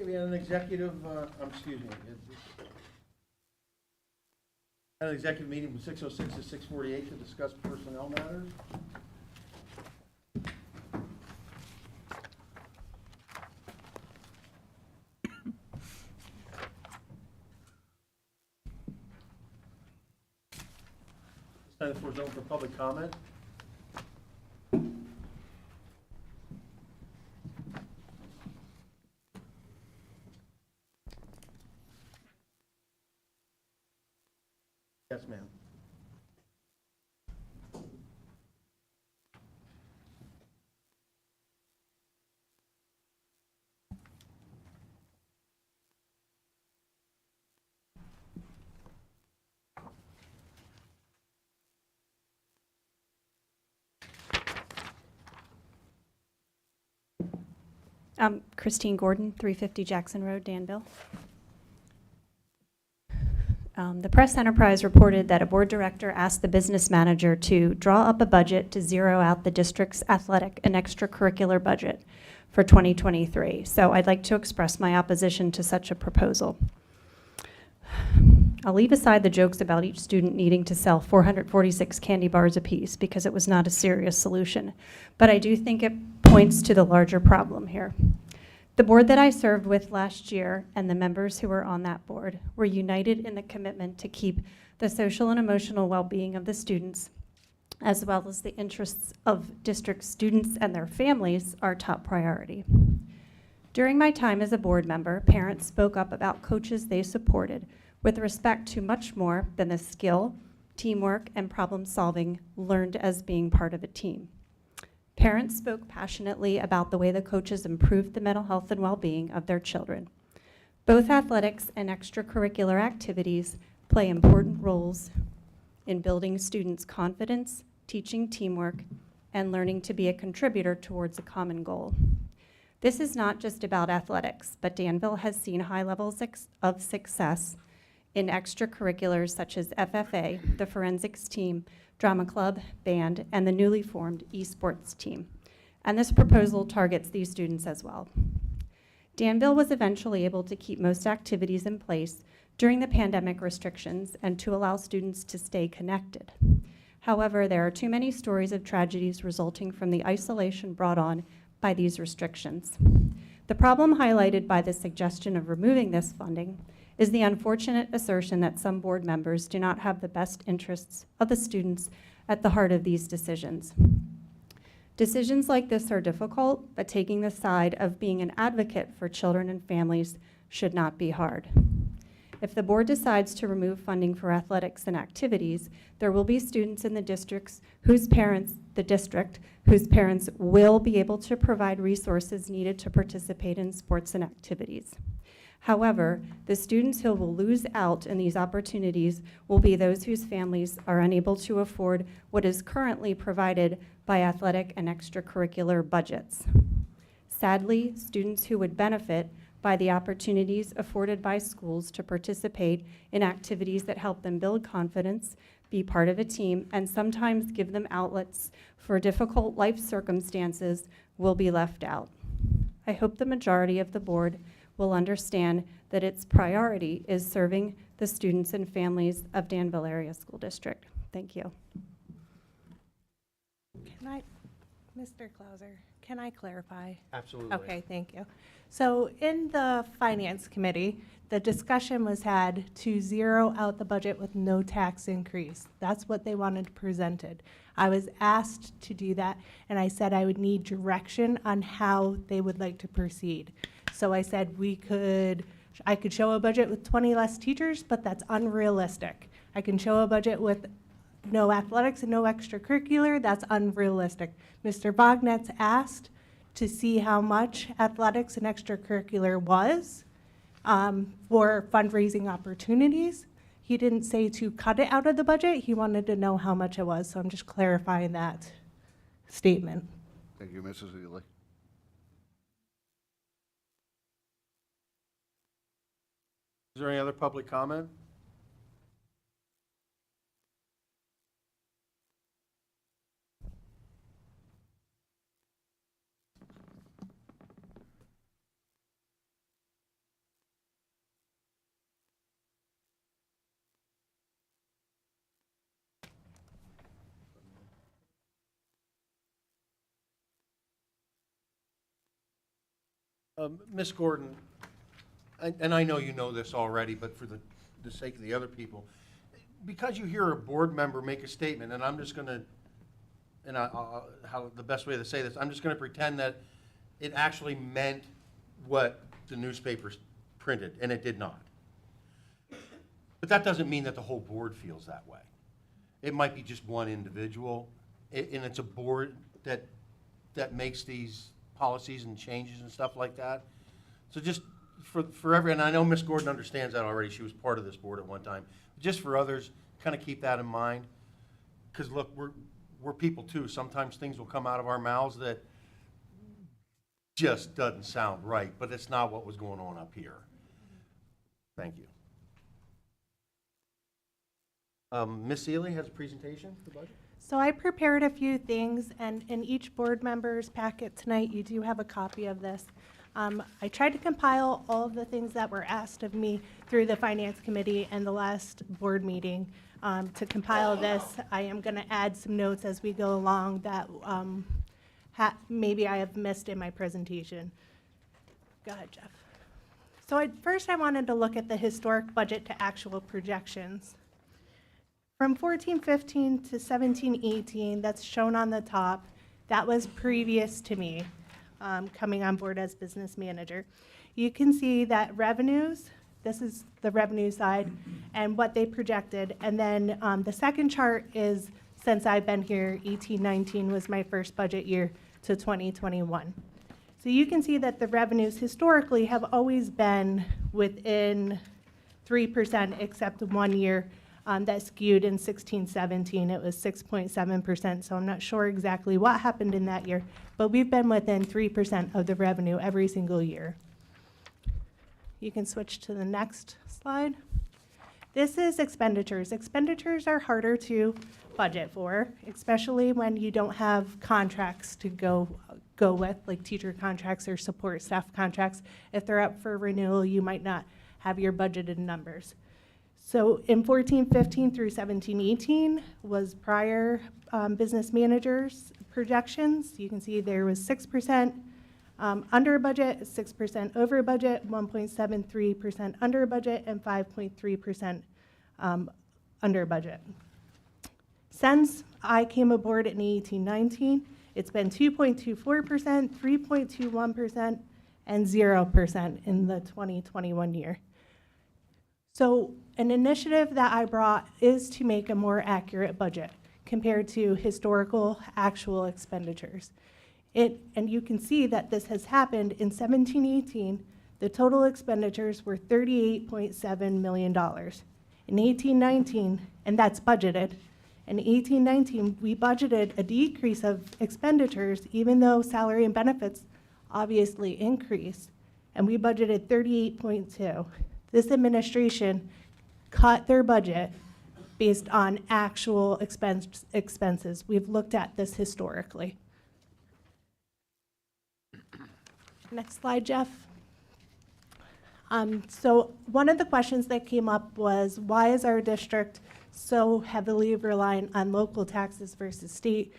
we had an executive, had an executive meeting from 6:06 to 6:48 to discuss personnel matters. This time the floor is open for public comment. Yes, ma'am. Christine Gordon, 350 Jackson Road, Danville. The press enterprise reported that a board director asked the business manager to draw up a budget to zero out the district's athletic and extracurricular budget for 2023. So I'd like to express my opposition to such a proposal. I'll leave aside the jokes about each student needing to sell 446 candy bars apiece because it was not a serious solution, but I do think it points to the larger problem here. The board that I served with last year and the members who were on that board were united in the commitment to keep the social and emotional well-being of the students, as well as the interests of district students and their families, our top priority. During my time as a board member, parents spoke up about coaches they supported with respect to much more than the skill, teamwork, and problem solving learned as being part of a team. Parents spoke passionately about the way the coaches improved the mental health and well-being of their children. Both athletics and extracurricular activities play important roles in building students' confidence, teaching teamwork, and learning to be a contributor towards a common goal. This is not just about athletics, but Danville has seen high levels of success in extracurriculars such as FFA, the forensics team, drama club, band, and the newly formed esports team. And this proposal targets these students as well. Danville was eventually able to keep most activities in place during the pandemic restrictions and to allow students to stay connected. However, there are too many stories of tragedies resulting from the isolation brought on by these restrictions. The problem highlighted by the suggestion of removing this funding is the unfortunate assertion that some board members do not have the best interests of the students at the heart of these decisions. Decisions like this are difficult, but taking the side of being an advocate for children and families should not be hard. If the board decides to remove funding for athletics and activities, there will be students in the district whose parents will be able to provide resources needed to participate in sports and activities. However, the students who will lose out in these opportunities will be those whose families are unable to afford what is currently provided by athletic and extracurricular budgets. Sadly, students who would benefit by the opportunities afforded by schools to participate in activities that help them build confidence, be part of a team, and sometimes give them outlets for difficult life circumstances will be left out. I hope the majority of the board will understand that its priority is serving the students and families of Danville Area School District. Thank you. Mr. Clauser, can I clarify? Absolutely. Okay, thank you. So in the Finance Committee, the discussion was had to zero out the budget with no tax increase. That's what they wanted presented. I was asked to do that, and I said I would need direction on how they would like to proceed. So I said I could show a budget with 20 less teachers, but that's unrealistic. I can show a budget with no athletics and no extracurricular, that's unrealistic. Mr. Bognetz asked to see how much athletics and extracurricular was for fundraising opportunities. He didn't say to cut it out of the budget, he wanted to know how much it was, so I'm just clarifying that statement. Thank you, Mrs. Ely. Is there any other public comment? Ms. Gordon, and I know you know this already, but for the sake of the other people, because you hear a board member make a statement, and I'm just going to, and how the best way to say this, I'm just going to pretend that it actually meant what the newspapers printed, and it did not. But that doesn't mean that the whole board feels that way. It might be just one individual, and it's a board that makes these policies and changes and stuff like that. So just for and I know Ms. Gordon understands that already. She was part of this board at one time. Just for others, kind of keep that in mind. Because look, we're people too. Sometimes things will come out of our mouths that just doesn't sound right, but it's not what was going on up here. Thank you. Ms. Seeley has a presentation for the budget. So I prepared a few things, and in each board member's packet tonight, you do have a copy of this. I tried to compile all of the things that were asked of me through the Finance Committee and the last board meeting. To compile this, I am going to add some notes as we go along that maybe I have missed in my presentation. Go ahead, Jeff. So first I wanted to look at the historic budget to actual projections. From 14-15 to 17-18, that's shown on the top, that was previous to me coming on board as business manager. You can see that revenues, this is the revenue side, and what they projected. And then the second chart is, since I've been here, 18-19 was my first budget year to 2021. So you can see that the revenues historically have always been within 3%, except 1 year that skewed in 16-17. It was 6.7%, so I'm not sure exactly what happened in that year, but we've been within 3% of the revenue every single year. You can switch to the next slide. This is expenditures. Expenditures are harder to budget for, especially when you don't have contracts to go with, like teacher contracts or support staff contracts. If they're up for renewal, you might not have your budgeted numbers. So in 14-15 through 17-18 was prior business managers' projections. You can see there was 6% under budget, 6% over budget, 1.73% under budget, and 5.3% under budget. Since I came aboard in 18-19, it's been 2.24%, 3.21%, and 0% in the 2021 year. So an initiative that I brought is to make a more accurate budget compared to historical actual expenditures. And you can see that this has happened in 17-18. The total expenditures were $38.7 million. In 18-19, and that's budgeted, in 18-19, we budgeted a decrease of expenditures even though salary and benefits obviously increased, and we budgeted 38.2. This administration cut their budget based on actual expenses. We've looked at this historically. Next slide, Jeff. So one of the questions that came up was, why is our district so heavily reliant on local taxes versus state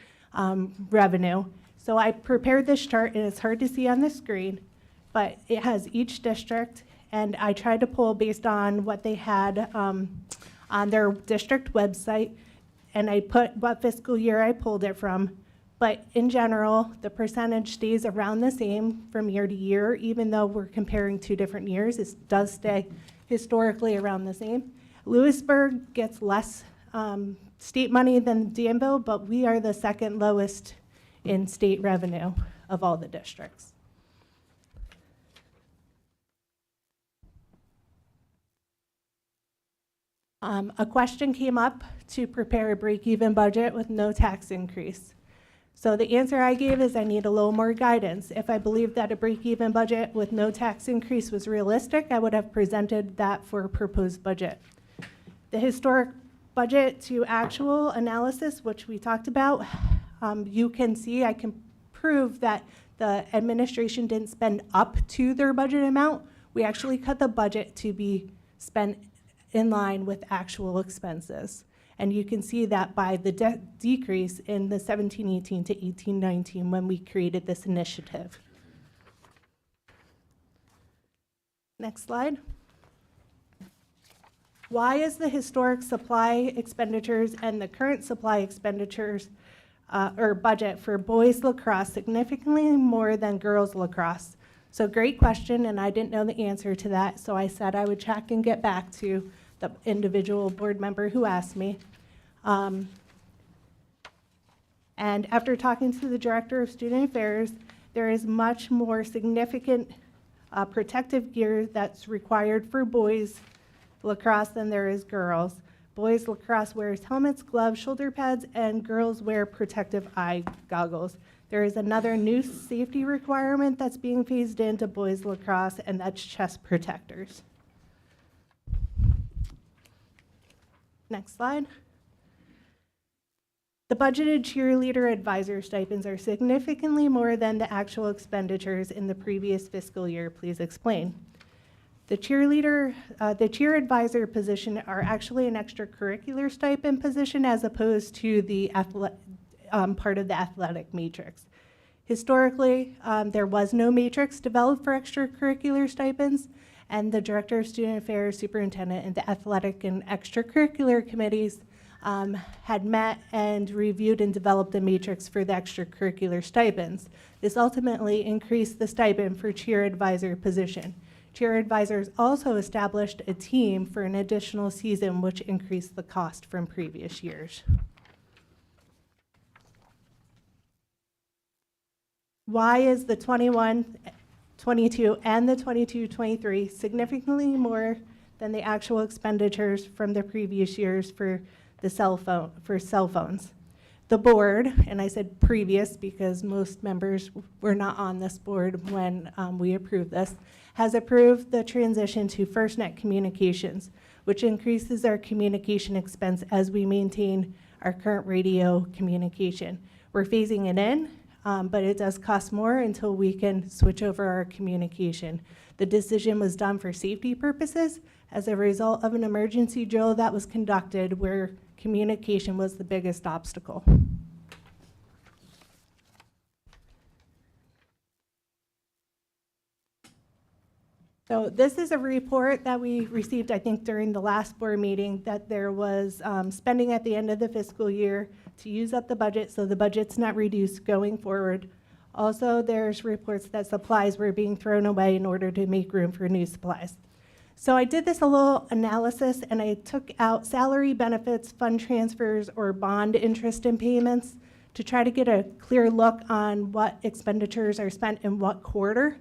revenue? So I prepared this chart, and it's hard to see on the screen, but it has each district, and I tried to pull based on what they had on their district website, and I put what fiscal year I pulled it from. But in general, the percentage stays around the same from year to year, even though we're comparing 2 different years. It does stay historically around the same. Lewisburg gets less state money than Danville, but we are the second lowest in state revenue of all the districts. A question came up to prepare a break-even budget with no tax increase. So the answer I gave is I need a little more guidance. If I believed that a break-even budget with no tax increase was realistic, I would have presented that for a proposed budget. The historic budget to actual analysis, which we talked about, you can see I can prove that the administration didn't spend up to their budget amount. We actually cut the budget to be spent in line with actual expenses. And you can see that by the decrease in the 17-18 to 18-19 when we created this initiative. Next slide. Why is the historic supply expenditures and the current supply expenditures or budget for boys lacrosse significantly more than girls lacrosse? So great question, and I didn't know the answer to that, so I said I would check and get back to the individual board member who asked me. And after talking to the Director of Student Affairs, there is much more significant protective gear that's required for boys lacrosse than there is girls. Boys lacrosse wears helmets, gloves, shoulder pads, and girls wear protective eye goggles. There is another new safety requirement that's being phased into boys lacrosse, and that's chest protectors. Next slide. The budgeted cheerleader advisor stipends are significantly more than the actual expenditures in the previous fiscal year. Please explain. The cheerleader, the cheer advisor position are actually an extracurricular stipend position as opposed to the part of the athletic matrix. Historically, there was no matrix developed for extracurricular stipends, and the Director of Student Affairs, Superintendent, and the athletic and extracurricular committees had met and reviewed and developed a matrix for the extracurricular stipends. This ultimately increased the stipend for cheer advisor position. Cheer advisors also established a team for an additional season, which increased the cost from previous years. Why is the 21-22 and the 22-23 significantly more than the actual expenditures from the previous years for the cell phones? The board, and I said previous because most members were not on this board when we approved this, has approved the transition to FirstNet Communications, which increases our communication expense as we maintain our current radio communication. We're phasing it in, but it does cost more until we can switch over our communication. The decision was done for safety purposes as a result of an emergency drill that was conducted where communication was the biggest obstacle. So this is a report that we received, I think, during the last board meeting, that there was spending at the end of the fiscal year to use up the budget, so the budget's not reduced going forward. Also, there's reports that supplies were being thrown away in order to make room for new supplies. So I did this a little analysis, and I took out salary, benefits, fund transfers, or bond interest and payments to try to get a clear look on what expenditures are spent in what quarter.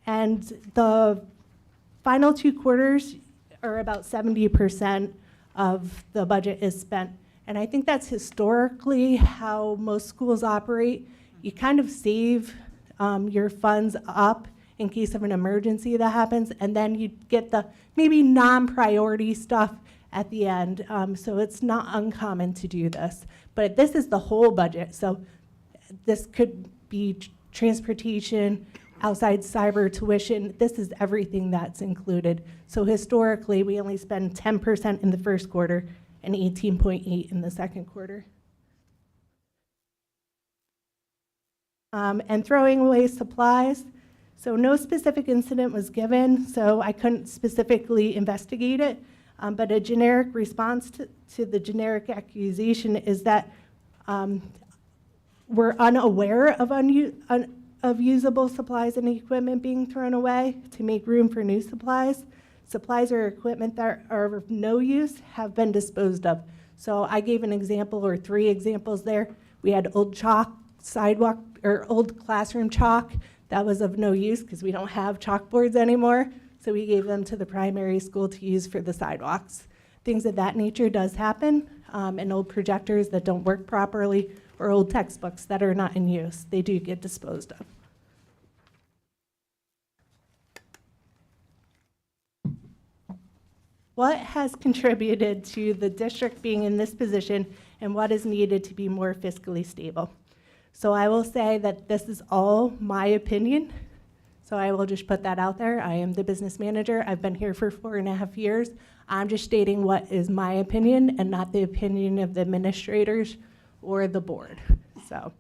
And the final 2 quarters are about 70% of the budget is spent. And I think that's historically how most schools operate. You kind of save your funds up in case of an emergency that happens, and then you get the maybe non-priority stuff at the end. So it's not uncommon to do this. But this is the whole budget. So this could be transportation, outside cyber tuition. This is everything that's included. So historically, we only spend 10% in the first quarter and 18.8% in the second quarter. And throwing away supplies. So no specific incident was given, so I couldn't specifically investigate it. But a generic response to the generic accusation is that we're unaware of usable supplies and equipment being thrown away to make room for new supplies. Supplies or equipment that are of no use have been disposed of. So I gave an example or 3 examples there. We had old chalk sidewalk or old classroom chalk that was of no use because we don't have chalkboards anymore. So we gave them to the primary school to use for the sidewalks. Things of that nature does happen, and old projectors that don't work properly or old textbooks that are not in use, they do get disposed of. What has contributed to the district being in this position and what is needed to be more fiscally stable? So I will say that this is all my opinion. So I will just put that out there. I am the business manager. I've been here for 4.5 years. I'm just stating what is my opinion and not the opinion of the administrators or the board. So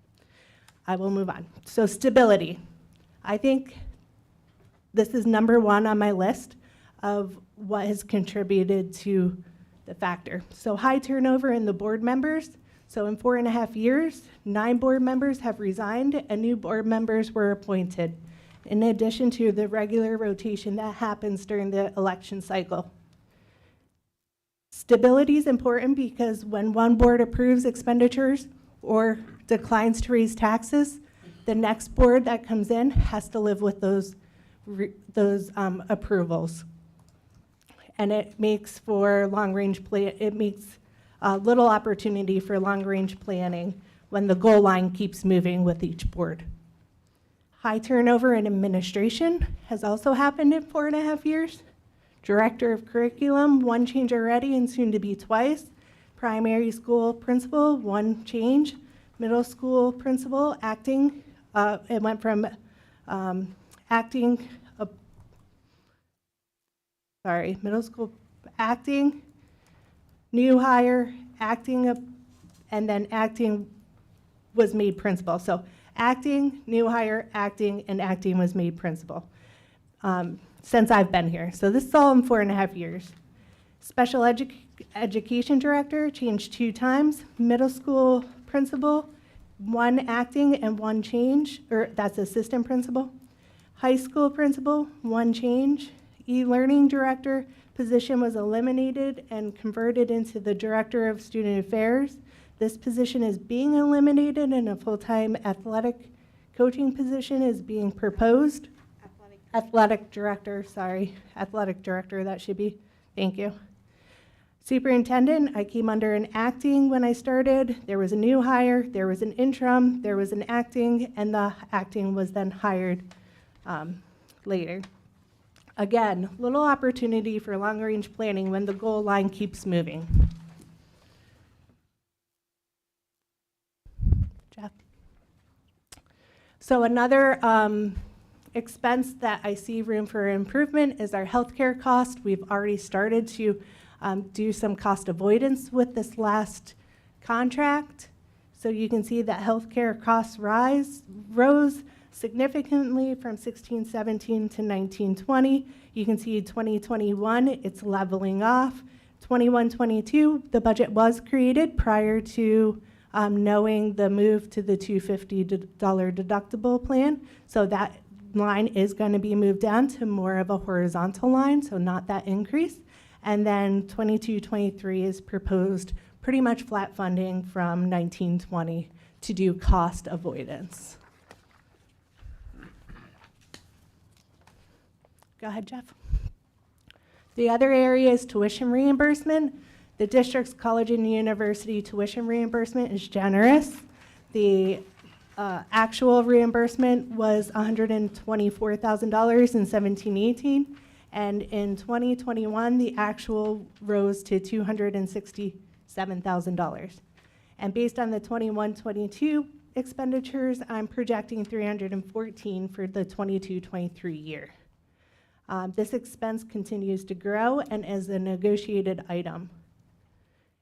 I will move on. So stability. I think this is number one on my list of what has contributed to the factor. So high turnover in the board members. So in 4.5 years, 9 board members have resigned and new board members were appointed, in addition to the regular rotation that happens during the election cycle. Stability is important because when one board approves expenditures or declines to raise taxes, the next board that comes in has to live with those approvals. And it makes for long-range plan. It makes little opportunity for long-range planning when the goal line keeps moving with each board. High turnover in administration has also happened in 4.5 years. Director of curriculum, 1 change already and soon to be twice. Primary school principal, 1 change. Middle school principal, acting. It went from middle school acting, new hire, acting, and then acting was made principal. So acting, new hire, acting, and acting was made principal since I've been here. So this is all in 4.5 years. Special education director changed 2 times. Middle school principal, 1 acting and 1 change, or that's assistant principal. High school principal, 1 change. E-learning director position was eliminated and converted into the director of student affairs. This position is being eliminated and a full-time athletic coaching position is being proposed. Athletic director, that should be. Thank you. Superintendent, I came under an acting when I started. There was a new hire, there was an interim, there was an acting, and the acting was then hired later. Again, little opportunity for long-range planning when the goal line keeps moving. Jeff? So another expense that I see room for improvement is our healthcare cost. We've already started to do some cost avoidance with this last contract. So you can see that healthcare costs rose significantly from 16-17 to 19-20. You can see 2021, it's leveling off. 21-22, the budget was created prior to knowing the move to the $250 deductible plan. So that line is going to be moved down to more of a horizontal line, so not that increase. And then 22-23 is proposed pretty much flat funding from 19-20 to do cost avoidance. Go ahead, Jeff. The other area is tuition reimbursement. The district's college and university tuition reimbursement is generous. The actual reimbursement was $124,000 in 17-18, and in 2021, the actual rose to $267,000. And based on the 21-22 expenditures, I'm projecting $314 for the 22-23 year. This expense continues to grow and is a negotiated item.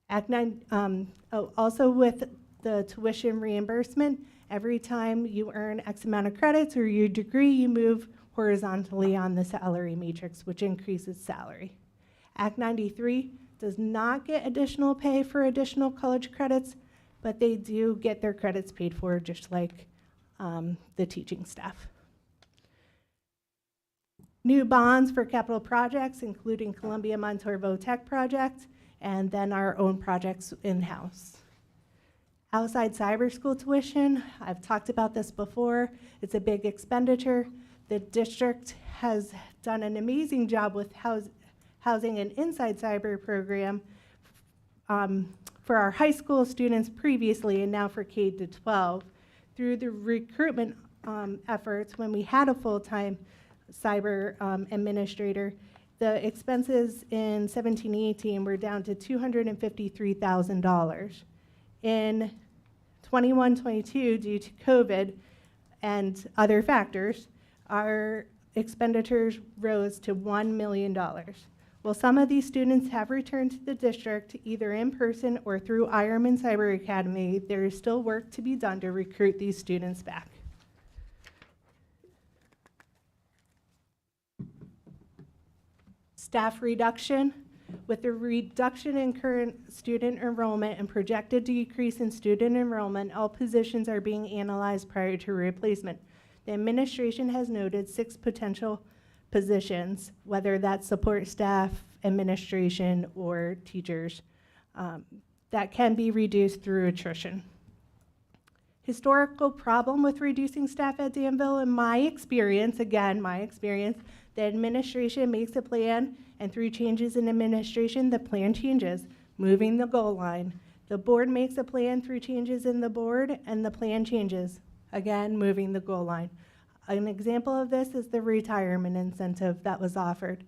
Also with the tuition reimbursement, every time you earn X amount of credits or your degree, you move horizontally on the salary matrix, which increases salary. Act 93 does not get additional pay for additional college credits, but they do get their credits paid for just like the teaching staff. New bonds for capital projects, including Columbia Montour Tech project, and then our own projects in-house. Outside cyber school tuition, I've talked about this before. It's a big expenditure. The district has done an amazing job with housing an inside cyber program for our high school students previously and now for K-12. Through the recruitment efforts, when we had a full-time cyber administrator, the expenses in 17-18 were down to $253,000. In 21-22, due to COVID and other factors, our expenditures rose to $1 million. Well, some of these students have returned to the district either in person or through Ironman Cyber Academy. There is still work to be done to recruit these students back. Staff reduction. With the reduction in current student enrollment and projected decrease in student enrollment, all positions are being analyzed prior to replacement. The administration has noted 6 potential positions, whether that's support staff, administration, or teachers, that can be reduced through attrition. Historical problem with reducing staff at Danville, in my experience, again, my experience, the administration makes a plan, and through changes in administration, the plan changes, moving the goal line. The board makes a plan through changes in the board, and the plan changes, again, moving the goal line. An example of this is the retirement incentive that was offered.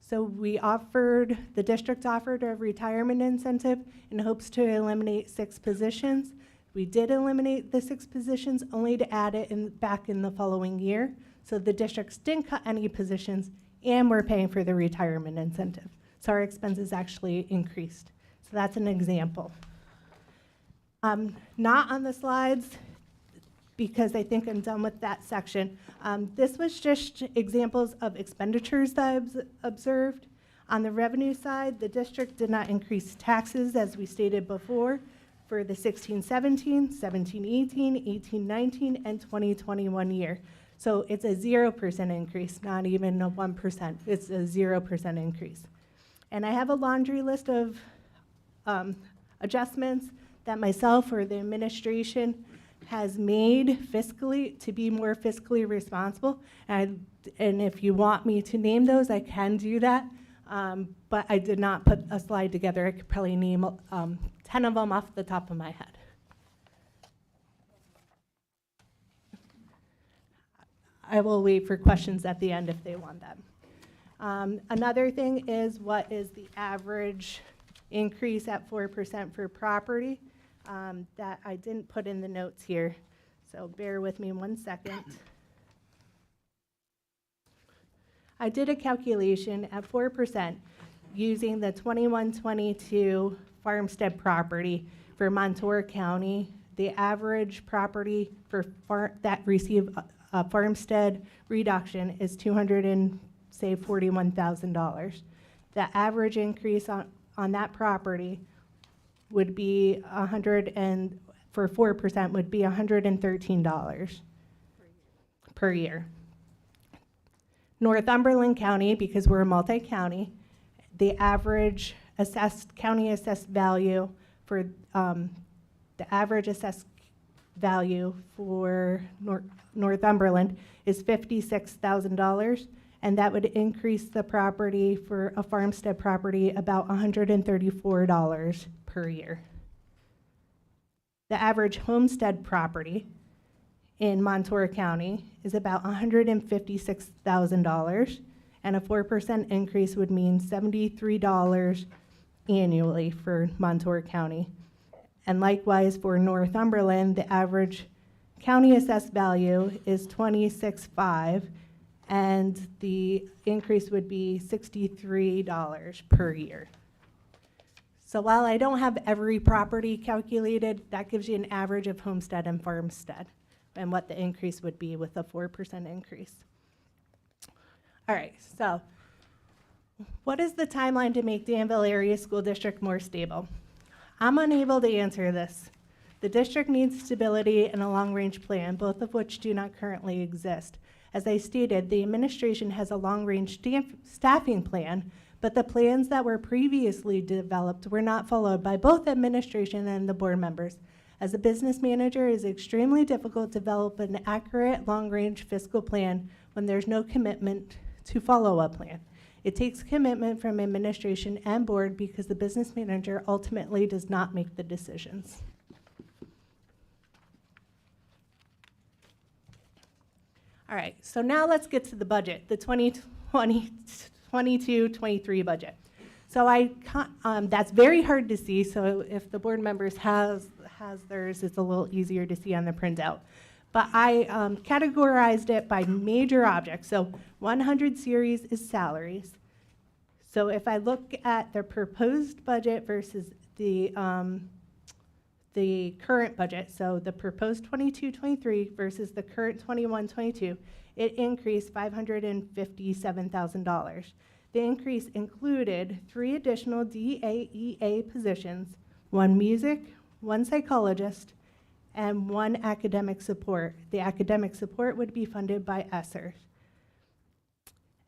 So the district offered a retirement incentive in hopes to eliminate 6 positions. We did eliminate the 6 positions, only to add it back in the following year. So the districts didn't cut any positions, and we're paying for the retirement incentive. So our expenses actually increased. So that's an example. Not on the slides, because I think I'm done with that section. This was just examples of expenditures that I've observed. On the revenue side, the district did not increase taxes, as we stated before, for the 16-17, 17-18, 18-19, and 20-21 year. So it's a 0% increase, not even a 1%. It's a 0% increase. And I have a laundry list of adjustments that myself or the administration has made fiscally to be more fiscally responsible. And if you want me to name those, I can do that. But I did not put a slide together. I could probably name 10 of them off the top of my head. I will wait for questions at the end if they want them. Another thing is, what is the average increase at 4% for property? That I didn't put in the notes here, so bear with me 1 second. I did a calculation at 4% using the 21-22 farmstead property for Montour County. The average property for that received a farmstead reduction is $241,000. The average increase on that property would be for 4% would be $113 per year. Northumberland County, because we're a multi-county, the average county assessed value for the average assessed value for Northumberland is $56,000, and that would increase the property for a farmstead property about $134 per year. The average homestead property in Montour County is about $156,000, and a 4% increase would mean $73 annually for Montour County. And likewise for Northumberland, the average county assessed value is $26,500, and the increase would be $63 per year. So while I don't have every property calculated, that gives you an average of homestead and farmstead and what the increase would be with a 4% increase. All right, so what is the timeline to make Danville Area School District more stable? I'm unable to answer this. The district needs stability and a long-range plan, both of which do not currently exist. As I stated, the administration has a long-range staffing plan, but the plans that were previously developed were not followed by both administration and the board members. As a business manager, it is extremely difficult to develop an accurate long-range fiscal plan when there's no commitment to follow a plan. It takes commitment from administration and board because the business manager ultimately does not make the decisions. All right, so now let's get to the budget, the 2022-23 budget. So that's very hard to see, so if the board members has theirs, it's a little easier to see on the printout. But I categorized it by major objects. So 100 series is salaries. So if I look at the proposed budget versus the current budget, so the proposed 22-23 versus the current 21-22, it increased $557,000. The increase included 3 additional DAEA positions, 1 music, 1 psychologist, and 1 academic support. The academic support would be funded by ESSER.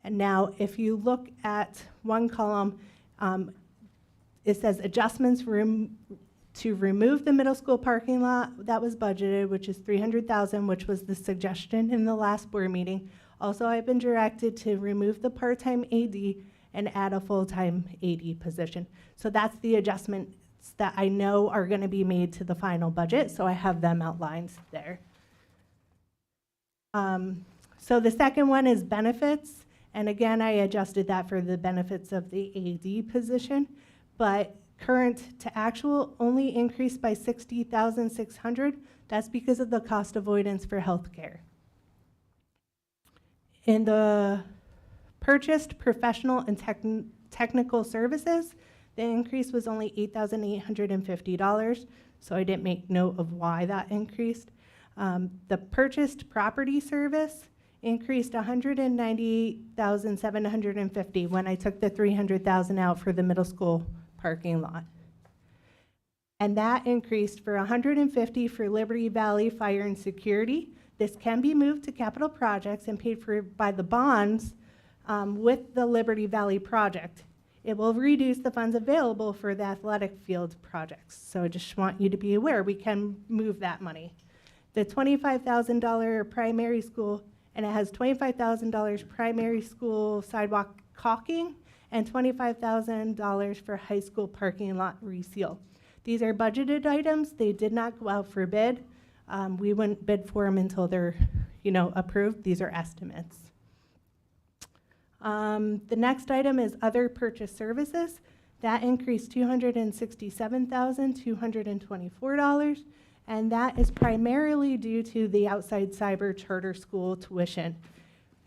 And now, if you look at one column, it says adjustments to remove the middle school parking lot that was budgeted, which is $300,000, which was the suggestion in the last board meeting. Also, I've been directed to remove the part-time AD and add a full-time AD position. So that's the adjustments that I know are going to be made to the final budget, so I have them outlined there. So the second one is benefits, and again, I adjusted that for the benefits of the AD position, but current to actual only increased by $60,600. That's because of the cost avoidance for healthcare. In the purchased professional and technical services, the increase was only $8,850, so I didn't make note of why that increased. The purchased property service increased $198,750 when I took the $300,000 out for the middle school parking lot. And that increased for $150 for Liberty Valley Fire and Security. This can be moved to capital projects and paid for by the bonds with the Liberty Valley project. It will reduce the funds available for the athletic field projects. So I just want you to be aware we can move that money. The $25,000 primary school, and it has $25,000 primary school sidewalk caulking and $25,000 for high school parking lot reseal. These are budgeted items. They did not go out for bid. We wouldn't bid for them until they're, approved. These are estimates. The next item is other purchase services. That increased $267,224, and that is primarily due to the outside cyber charter school tuition.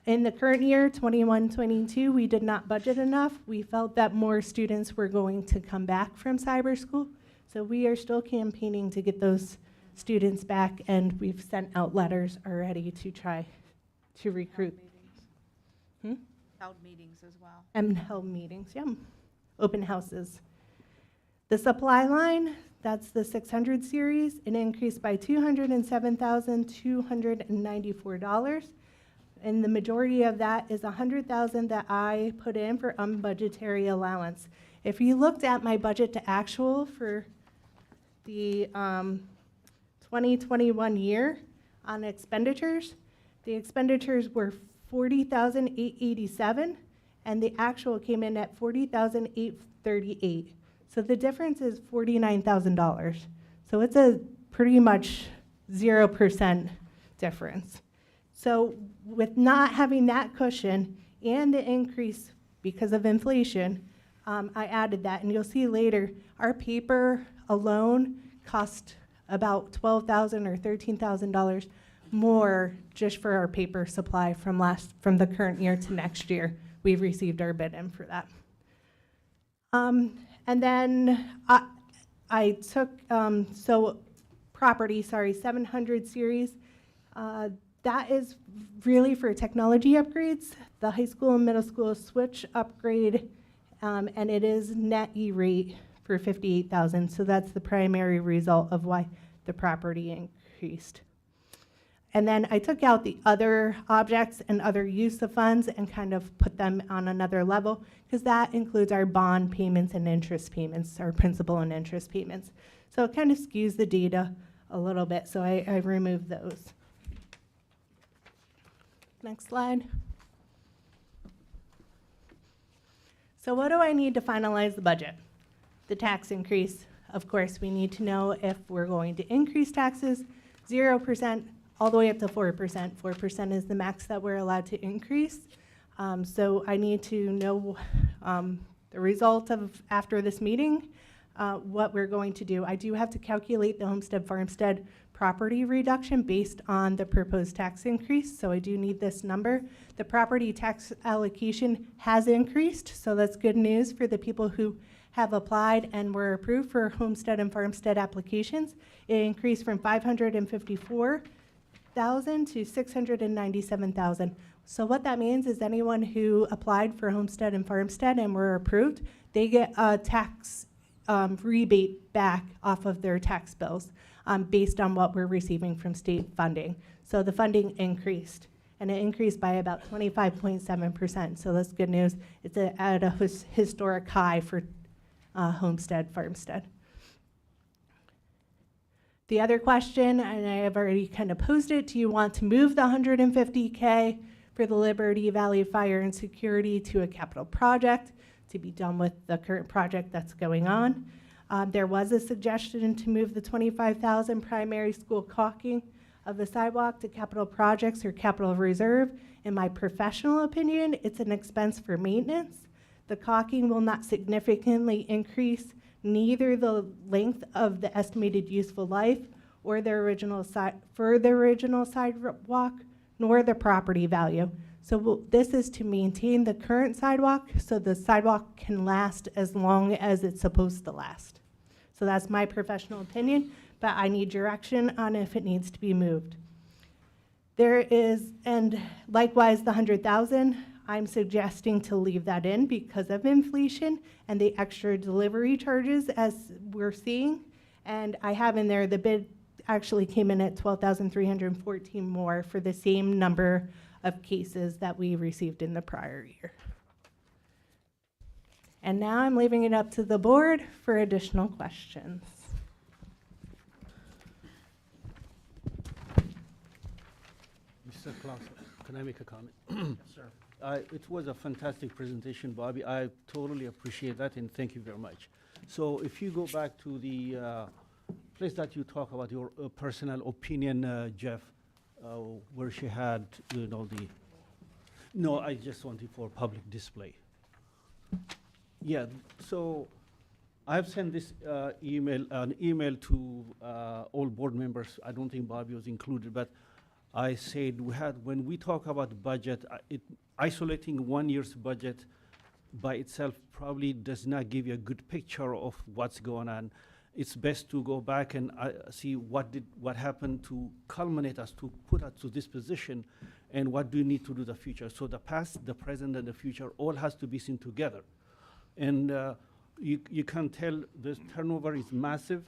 In the current year, 21-22, we did not budget enough. We felt that more students were going to come back from cyber school, so we are still campaigning to get those students back, and we've sent out letters already to try to recruit. Held meetings as well. And held meetings, yeah. Open houses. The supply line, that's the 600 series, it increased by $207,294. And the majority of that is $100,000 that I put in for unbudgetary allowance. If you looked at my budget to actual for the 2021 year on expenditures, the expenditures were $40,887, and the actual came in at $40,838. So the difference is $49,000. So it's a pretty much 0% difference. So with not having that cushion and the increase because of inflation, I added that, and you'll see later, our paper alone cost about $12,000 or $13,000 more just for our paper supply from the current year to next year. We've received our bid in for that. And then I took, property, 700 series. That is really for technology upgrades, the high school and middle school switch upgrade, and it is net E-rate for $58,000. So that's the primary result of why the property increased. And then I took out the other objects and other use of funds and kind of put them on another level, because that includes our bond payments and interest payments, our principal and interest payments. So it kind of skews the data a little bit, so I removed those. Next slide. So what do I need to finalize the budget? The tax increase. Of course, we need to know if we're going to increase taxes, 0%, all the way up to 4%. 4% is the max that we're allowed to increase. So I need to know the result of, after this meeting, what we're going to do. I do have to calculate the homestead farmstead property reduction based on the proposed tax increase, so I do need this number. The property tax allocation has increased, so that's good news for the people who have applied and were approved for homestead and farmstead applications. It increased from $554,000 to $697,000. So what that means is anyone who applied for homestead and farmstead and were approved, they get a tax rebate back off of their tax bills based on what we're receiving from state funding. So the funding increased, and it increased by about 25.7%. So that's good news. It's at a historic high for homestead, farmstead. The other question, and I have already kind of posed it, do you want to move the $150K for the Liberty Valley Fire and Security to a capital project to be done with the current project that's going on? There was a suggestion to move the $25,000 primary school caulking of the sidewalk to capital projects or capital reserve. In my professional opinion, it's an expense for maintenance. The caulking will not significantly increase neither the length of the estimated useful life or the original sidewalk, nor the property value. So this is to maintain the current sidewalk so the sidewalk can last as long as it's supposed to last. So that's my professional opinion, but I need direction on if it needs to be moved. There is, and likewise the 100,000, I'm suggesting to leave that in because of inflation and the extra delivery charges as we're seeing. And I have in there the bid actually came in at 12,314 more for the same number of cases that we received in the prior year. And now I'm leaving it up to the board for additional questions. Mr. Klaus, can I make a comment? Sir. It was a fantastic presentation, Bobby. I totally appreciate that, and thank you very much. So if you go back to the place that you talk about your personal opinion, Jeff, where she had, you know, no, I just want it for public display. Yeah, so I've sent this an email to all board members. I don't think Bobby was included, but I said when we talk about budget, isolating 1 year's budget by itself probably does not give you a good picture of what's going on. It's best to go back and see what happened to culminate us, to put us to this position, and what do you need to do in the future. So the past, the present, and the future all has to be seen together. And you can tell the turnover is massive.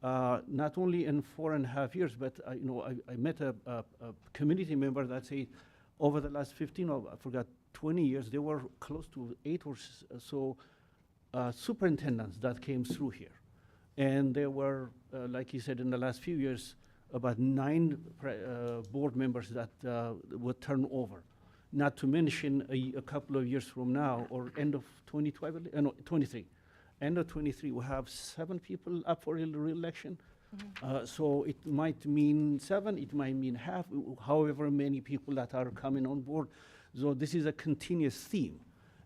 Not only in 4.5 years, but I met a community member that said over the last 15 or 20 years, there were close to 8 or so superintendents that came through here. And there were, like he said, in the last few years, about 9 board members that would turn over. Not to mention a couple of years from now, or end of 2012, no, 23. End of 23, we have 7 people up for re-election. So it might mean 7, it might mean half, however many people that are coming on board. So this is a continuous theme.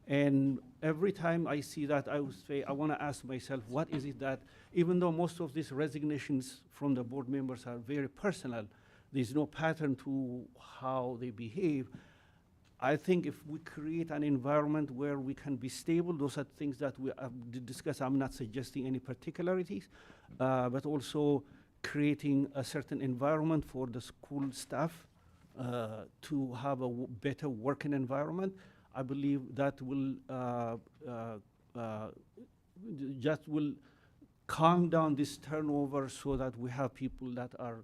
And every time I see that, I would say, I want to ask myself, what is it that, even though most of these resignations from the board members are very personal, there's no pattern to how they behave. I think if we create an environment where we can be stable, those are things that we have discussed. I'm not suggesting any particularities, but also creating a certain environment for the school staff to have a better working environment. I believe that will just will calm down this turnover so that we have people that are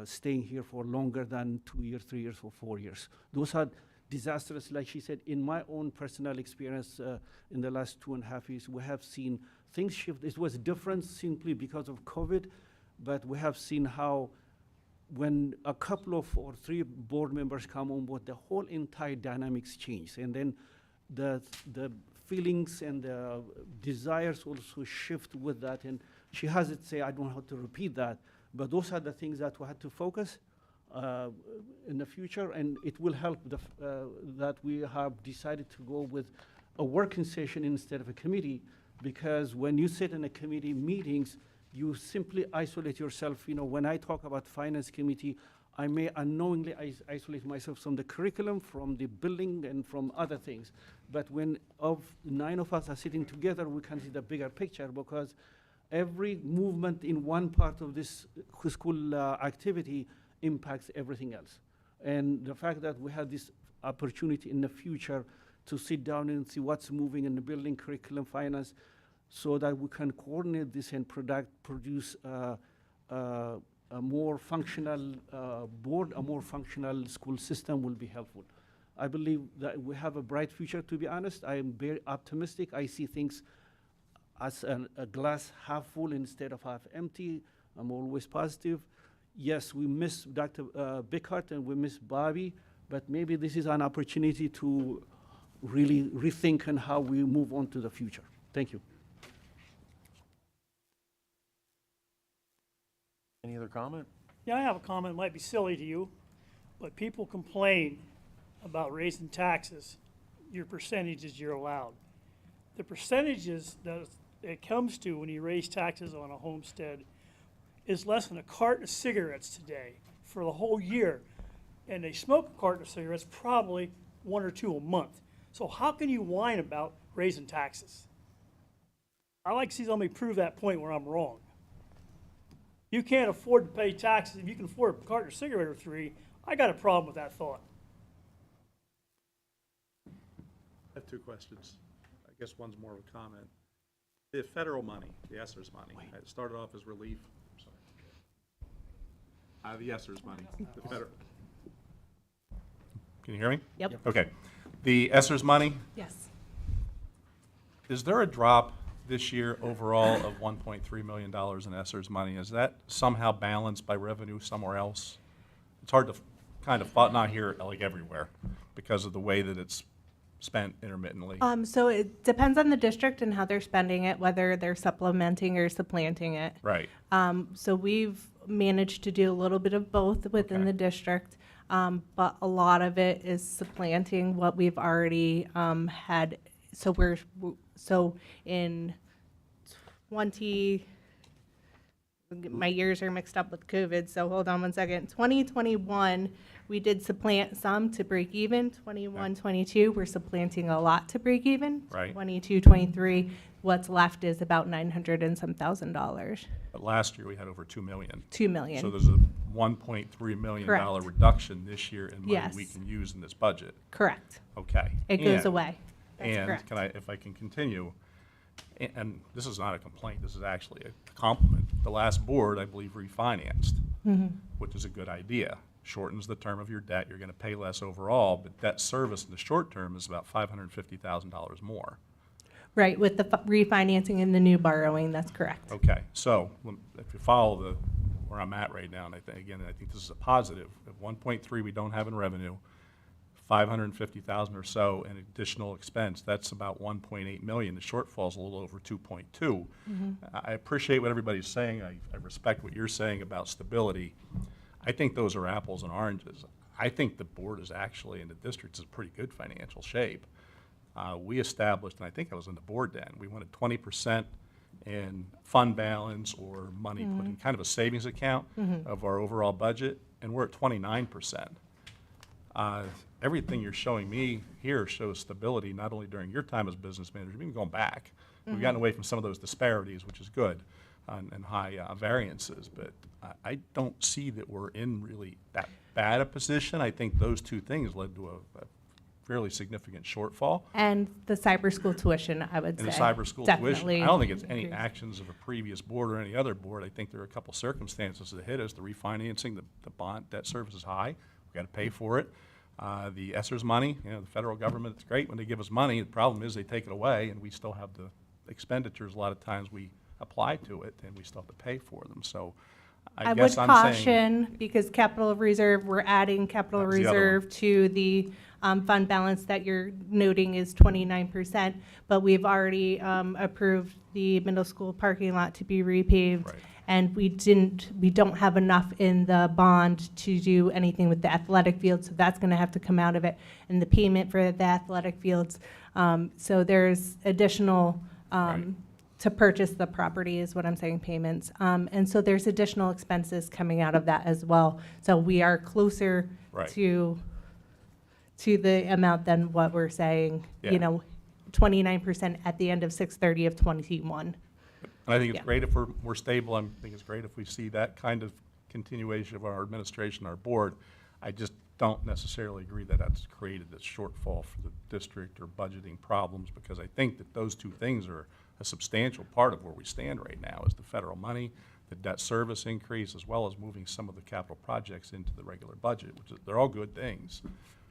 staying here for longer than 2 years, 3 years, or 4 years. Those are disastrous. Like she said, in my own personal experience in the last 2.5 years, we have seen things shift. It was different simply because of COVID, but we have seen how when a couple of or 3 board members come on board, the whole entire dynamics change. And then the feelings and the desires also shift with that. And she has it say, I don't have to repeat that, but those are the things that we had to focus in the future, and it will help that we have decided to go with a working session instead of a committee, because when you sit in a committee meetings, you simply isolate yourself. You know, when I talk about finance committee, I may unknowingly isolate myself from the curriculum, from the building, and from other things. But when 9 of us are sitting together, we can see the bigger picture, because every movement in one part of this school activity impacts everything else. And the fact that we have this opportunity in the future to sit down and see what's moving in the building, curriculum, finance, so that we can coordinate this and produce a more functional board, a more functional school system will be helpful. I believe that we have a bright future, to be honest. I am very optimistic. I see things as a glass half full instead of half empty. I'm always positive. Yes, we miss Dr. Bickhart and we miss Bobby, but maybe this is an opportunity to really rethink on how we move on to the future. Thank you. Any other comment? Yeah, I have a comment, it might be silly to you, but people complain about raising taxes, your percentages you're allowed. The percentages that it comes to when you raise taxes on a homestead is less than a carton of cigarettes today for the whole year. And they smoke a carton of cigarettes probably 1 or 2 a month. So how can you whine about raising taxes? I like to see somebody prove that point where I'm wrong. You can't afford to pay taxes. If you can afford a carton of cigarette or 3, I got a problem with that thought. I have 2 questions. I guess one's more of a comment. The federal money, the ESSER's money, it started off as relief. The ESSER's money. The federal. Can you hear me? Yep. Okay. The ESSER's money, Yes. is there a drop this year overall of $1.3 million in ESSER's money? Is that somehow balanced by revenue somewhere else? It's hard to kind of not hear it like everywhere because of the way that it's spent intermittently. So it depends on the district and how they're spending it, whether they're supplementing or supplanting it. Right. So we've managed to do a little bit of both within Okay. the district, but a lot of it is supplanting what we've already had. So in 20, my years are mixed up with COVID, so hold on one second. 2021, we did supplant some to break even. 21, 22, we're supplanting a lot to break even. Right. 22, 23, what's left is about $900 and some $1,000. But last year we had over 2 million. 2 million. So there's a $1.3 million Correct. reduction this year in money Yes. we can use in this budget. Correct. Okay. It goes And- away. That's And correct. can I, if I can continue, and this is not a complaint, this is actually a compliment. The last board, I believe, refinanced, which is a good idea. Shortens the term of your debt, you're gonna pay less overall, but debt service in the short term is about $550,000 more. Right, with the refinancing and the new borrowing, that's correct. Okay, so if you follow where I'm at right now, and I think this is a positive. At 1.3 we don't have in revenue, 550,000 or so in additional expense, that's about 1.8 million. The shortfall's a little over 2.2. I appreciate what everybody's saying. I respect what you're saying about stability. I think those are apples and oranges. I think the board is actually, in the district, is in pretty good financial shape. We established, and I think I was in the board then, we wanted 20% in fund balance or money put in kind of a savings account of our overall budget, and we're at 29%. Everything you're showing me here shows stability, not only during your time as business manager, but even going back. We've gotten away from some of those disparities, which is good, and high variances, but I don't see that we're in really that bad a position. I think those 2 things led to a fairly significant shortfall. And the cyber school tuition, I would say. And the cyber school tuition, definitely I don't think it's any increased. actions of a previous board or any other board. I think there are a couple circumstances that hit us. The refinancing, the bond debt service is high. We've got to pay for it. The ESSER's money, the federal government, it's great when they give us money. The problem is they take it away, and we still have the expenditures. A lot of times we apply to it, and we still have to pay for them. So I would guess I'm saying. caution, because capital reserve, we're adding capital That was the other reserve to the fund balance that you're noting is 29%, but we've already approved the middle school parking lot to be repaved. Right. And we don't have enough in the bond to do anything with the athletic field, so that's gonna have to come out of it. And the payment for the athletic fields, so there's additional, Right. to purchase the property is what I'm saying, payments. And so there's additional expenses coming out of that as well. So we are closer Right. to the amount than what we're saying, Yeah. 29% at the end of 6/30 of 21. And I think it's Yeah. great if we're stable. I think it's great if we see that kind of continuation of our administration, our board. I just don't necessarily agree that that's created this shortfall for the district or budgeting problems, because I think that those two things are a substantial part of where we stand right now, is the federal money, the debt service increase, as well as moving some of the capital projects into the regular budget, which is, they're all good things.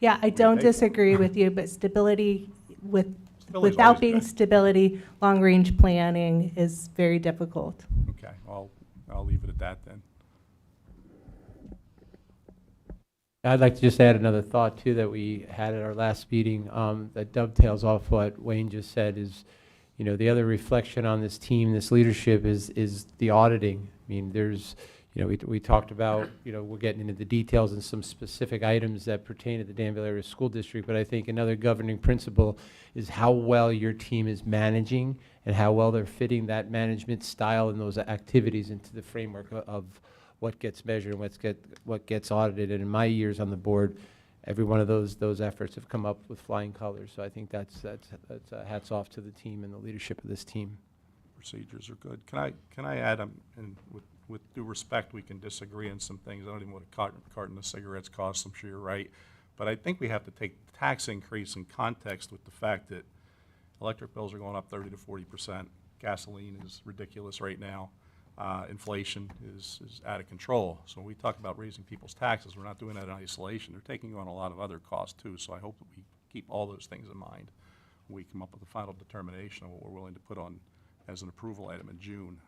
Yeah, I don't pay for it. disagree with you, but stability Stability's without always being good. stability, long-range planning is very difficult. Okay, I'll leave it at that then. I'd like to just add another thought too that we had at our last meeting, that dovetails off what Wayne just said is, you know, the other reflection on this team, this leadership is the auditing. I mean, there's, you know, we talked about, you know, we're getting into the details and some specific items that pertain to the Danville Area School District, but I think another governing principle is how well your team is managing and how well they're fitting that management style and those activities into the framework of what gets measured and what gets audited. And in my years on the board, every one of those efforts have come up with flying colors. So I think that's hats off to the team and the leadership of this team. Procedures are good. Can I add, and with due respect, we can disagree on some things. I don't even know what a carton of cigarettes costs. I'm sure you're right. But I think we have to take the tax increase in context with the fact that electric bills are going up 30 to 40%. Gasoline is ridiculous right now. Inflation is out of control. So when we talk about raising people's taxes, we're not doing that in isolation. They're taking on a lot of other costs too. So I hope that we keep all those things in mind when we come up with a final determination of what we're willing to put on as an approval item in June.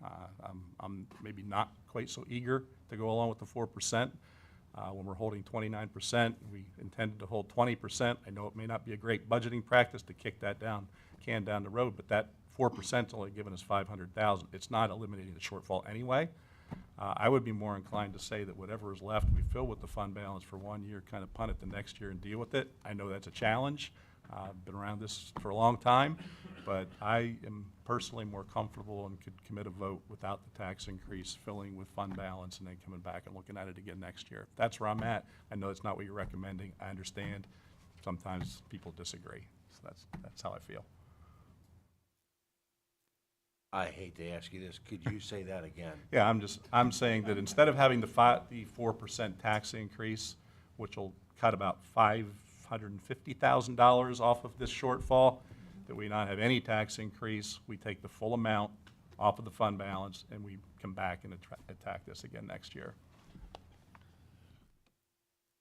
I'm maybe not quite so eager to go along with the 4%. When we're holding 29%, we intended to hold 20%. I know it may not be a great budgeting practice to kick that can down the road, but that 4% only giving us $500,000. It's not eliminating the shortfall anyway. I would be more inclined to say that whatever is left, we fill with the fund balance for 1 year, kind of punt it the next year and deal with it. I know that's a challenge. I've been around this for a long time, but I am personally more comfortable and could commit a vote without the tax increase, filling with fund balance, and then coming back and looking at it again next year. If that's where I'm at. I know it's not what you're recommending. I understand. Sometimes people disagree. So that's how I feel. I hate to ask you this, could you say that again? Yeah, I'm saying that instead of having the 4% tax increase, which will cut about $550,000 off of this shortfall, that we not have any tax increase, we take the full amount off of the fund balance, and we come back and attack this again next year.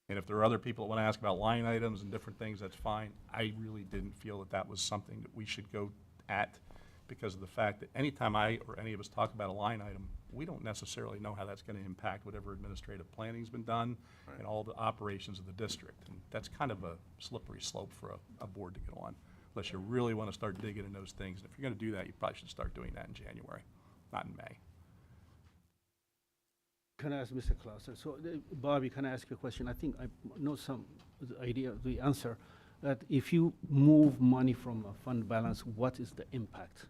And if there are other people that want to ask about line items and different things, that's fine. I really didn't feel that that was something that we should go at, because of the fact that anytime I or any of us talk about a line item, we don't necessarily know how that's going to impact whatever administrative planning's been done and all the operations of the district. And that's kind of a slippery slope for a board to get on, unless you really want to start digging in those things. And if you're going to do that, you probably should start doing that in January, not in May. Can I ask Mr. Clauser? So, Bobby, can I ask you a question? I think I know some idea of the answer. That if you move money from a fund balance, what is the impact?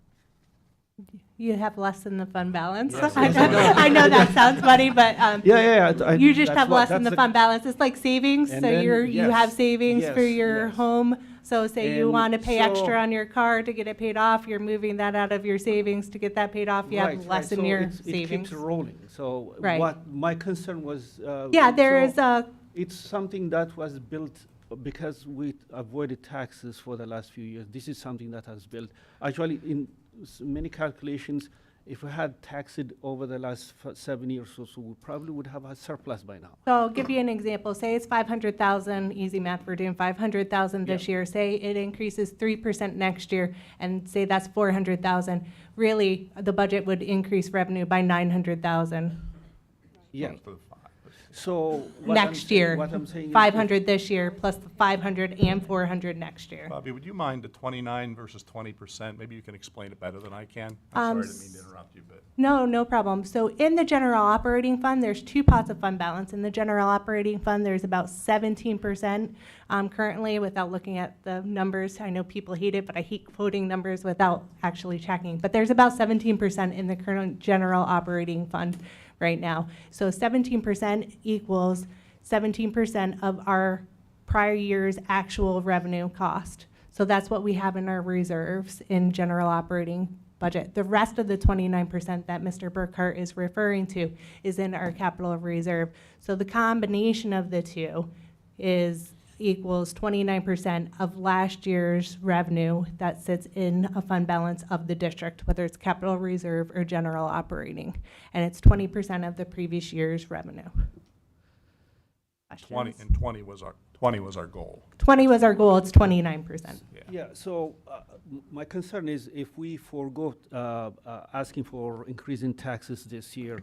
You have less than the fund balance. Yes, I yes, know, I know. I know that sounds funny, but you just that's have what- less than that's the fund balance. It's like savings, And so then- you have yes, savings for yes, your yes. home. So say you And want to pay so- extra on your car to get it paid off, you're moving that out of your savings to get that paid off, you have less in So your it savings. keeps rolling. So Right. what my concern was. Yeah, there so is a, It's something that was built because we avoided taxes for the last few years. This is something that has built. Actually, in many calculations, if we had taxed it over the last 7 years or so, we probably would have a surplus by now. so I'll give you an example. Say it's 500,000, easy math, we're doing 500,000 this Yeah. year. Say it increases 3% next year, and say that's 400,000. Really, the budget would increase revenue by 900,000 Yeah. For the five. So next year. What I'm saying is 500 this year, plus the 500 and 400 next year. Bobby, would you mind the 29 versus 20%? Maybe you can explain it better than I can. I'm sorry, I didn't mean to interrupt you, but. No problem. So in the general operating fund, there's two pots of fund balance. In the general operating fund, there's about 17% currently, without looking at the numbers. I know people hate it, but I hate quoting numbers without actually checking. But there's about 17% in the current general operating fund right now. So 17% equals 17% of our prior year's actual revenue cost. So that's what we have in our reserves in general operating budget. The rest of the 29% that Mr. Burkhart is referring to is in our capital reserve. So the combination of the two equals 29% of last year's revenue that sits in a fund balance of the district, whether it's capital reserve or general operating. And it's 20% of the previous year's revenue. 20 Questions? and 20 was our goal. 20 was our goal, it's 29%. Yeah, so my concern is if we forego asking for increasing taxes this year,